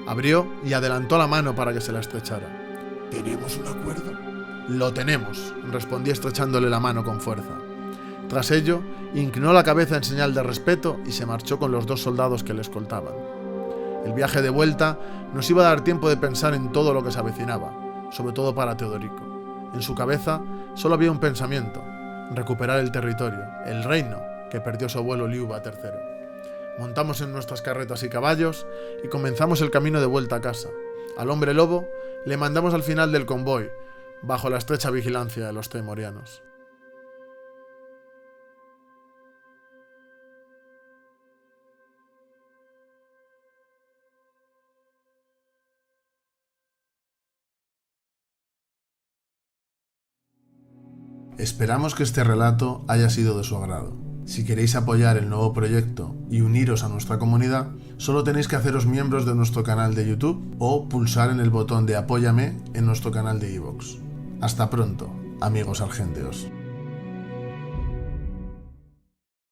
[SPEAKER 1] Abrió y adelantó la mano para que se la estrechara.
[SPEAKER 13] ¿Tenemos un acuerdo?
[SPEAKER 1] Lo tenemos, respondí estrechándole la mano con fuerza. Tras ello, inclinó la cabeza en señal de respeto y se marchó con los 2 soldados que le escoltaban. El viaje de vuelta nos iba a dar tiempo de pensar en todo lo que se avecinaba, sobre todo para Teodorico. En su cabeza solo había un pensamiento: recuperar el territorio, el reino que perdió su abuelo Liuba III. Montamos en nuestras carretas y caballos y comenzamos el camino de vuelta a casa. Al hombre lobo le mandamos al final del convoy, bajo la estrecha vigilancia de los temorianos. Esperamos que este relato haya sido de su agrado. Si queréis apoyar el nuevo proyecto y uniros a nuestra comunidad, solo tenéis que haceros miembros de nuestro canal de YouTube o pulsar en el botón de Apóyame en nuestro canal de iVoox. Hasta pronto, amigos argenteos.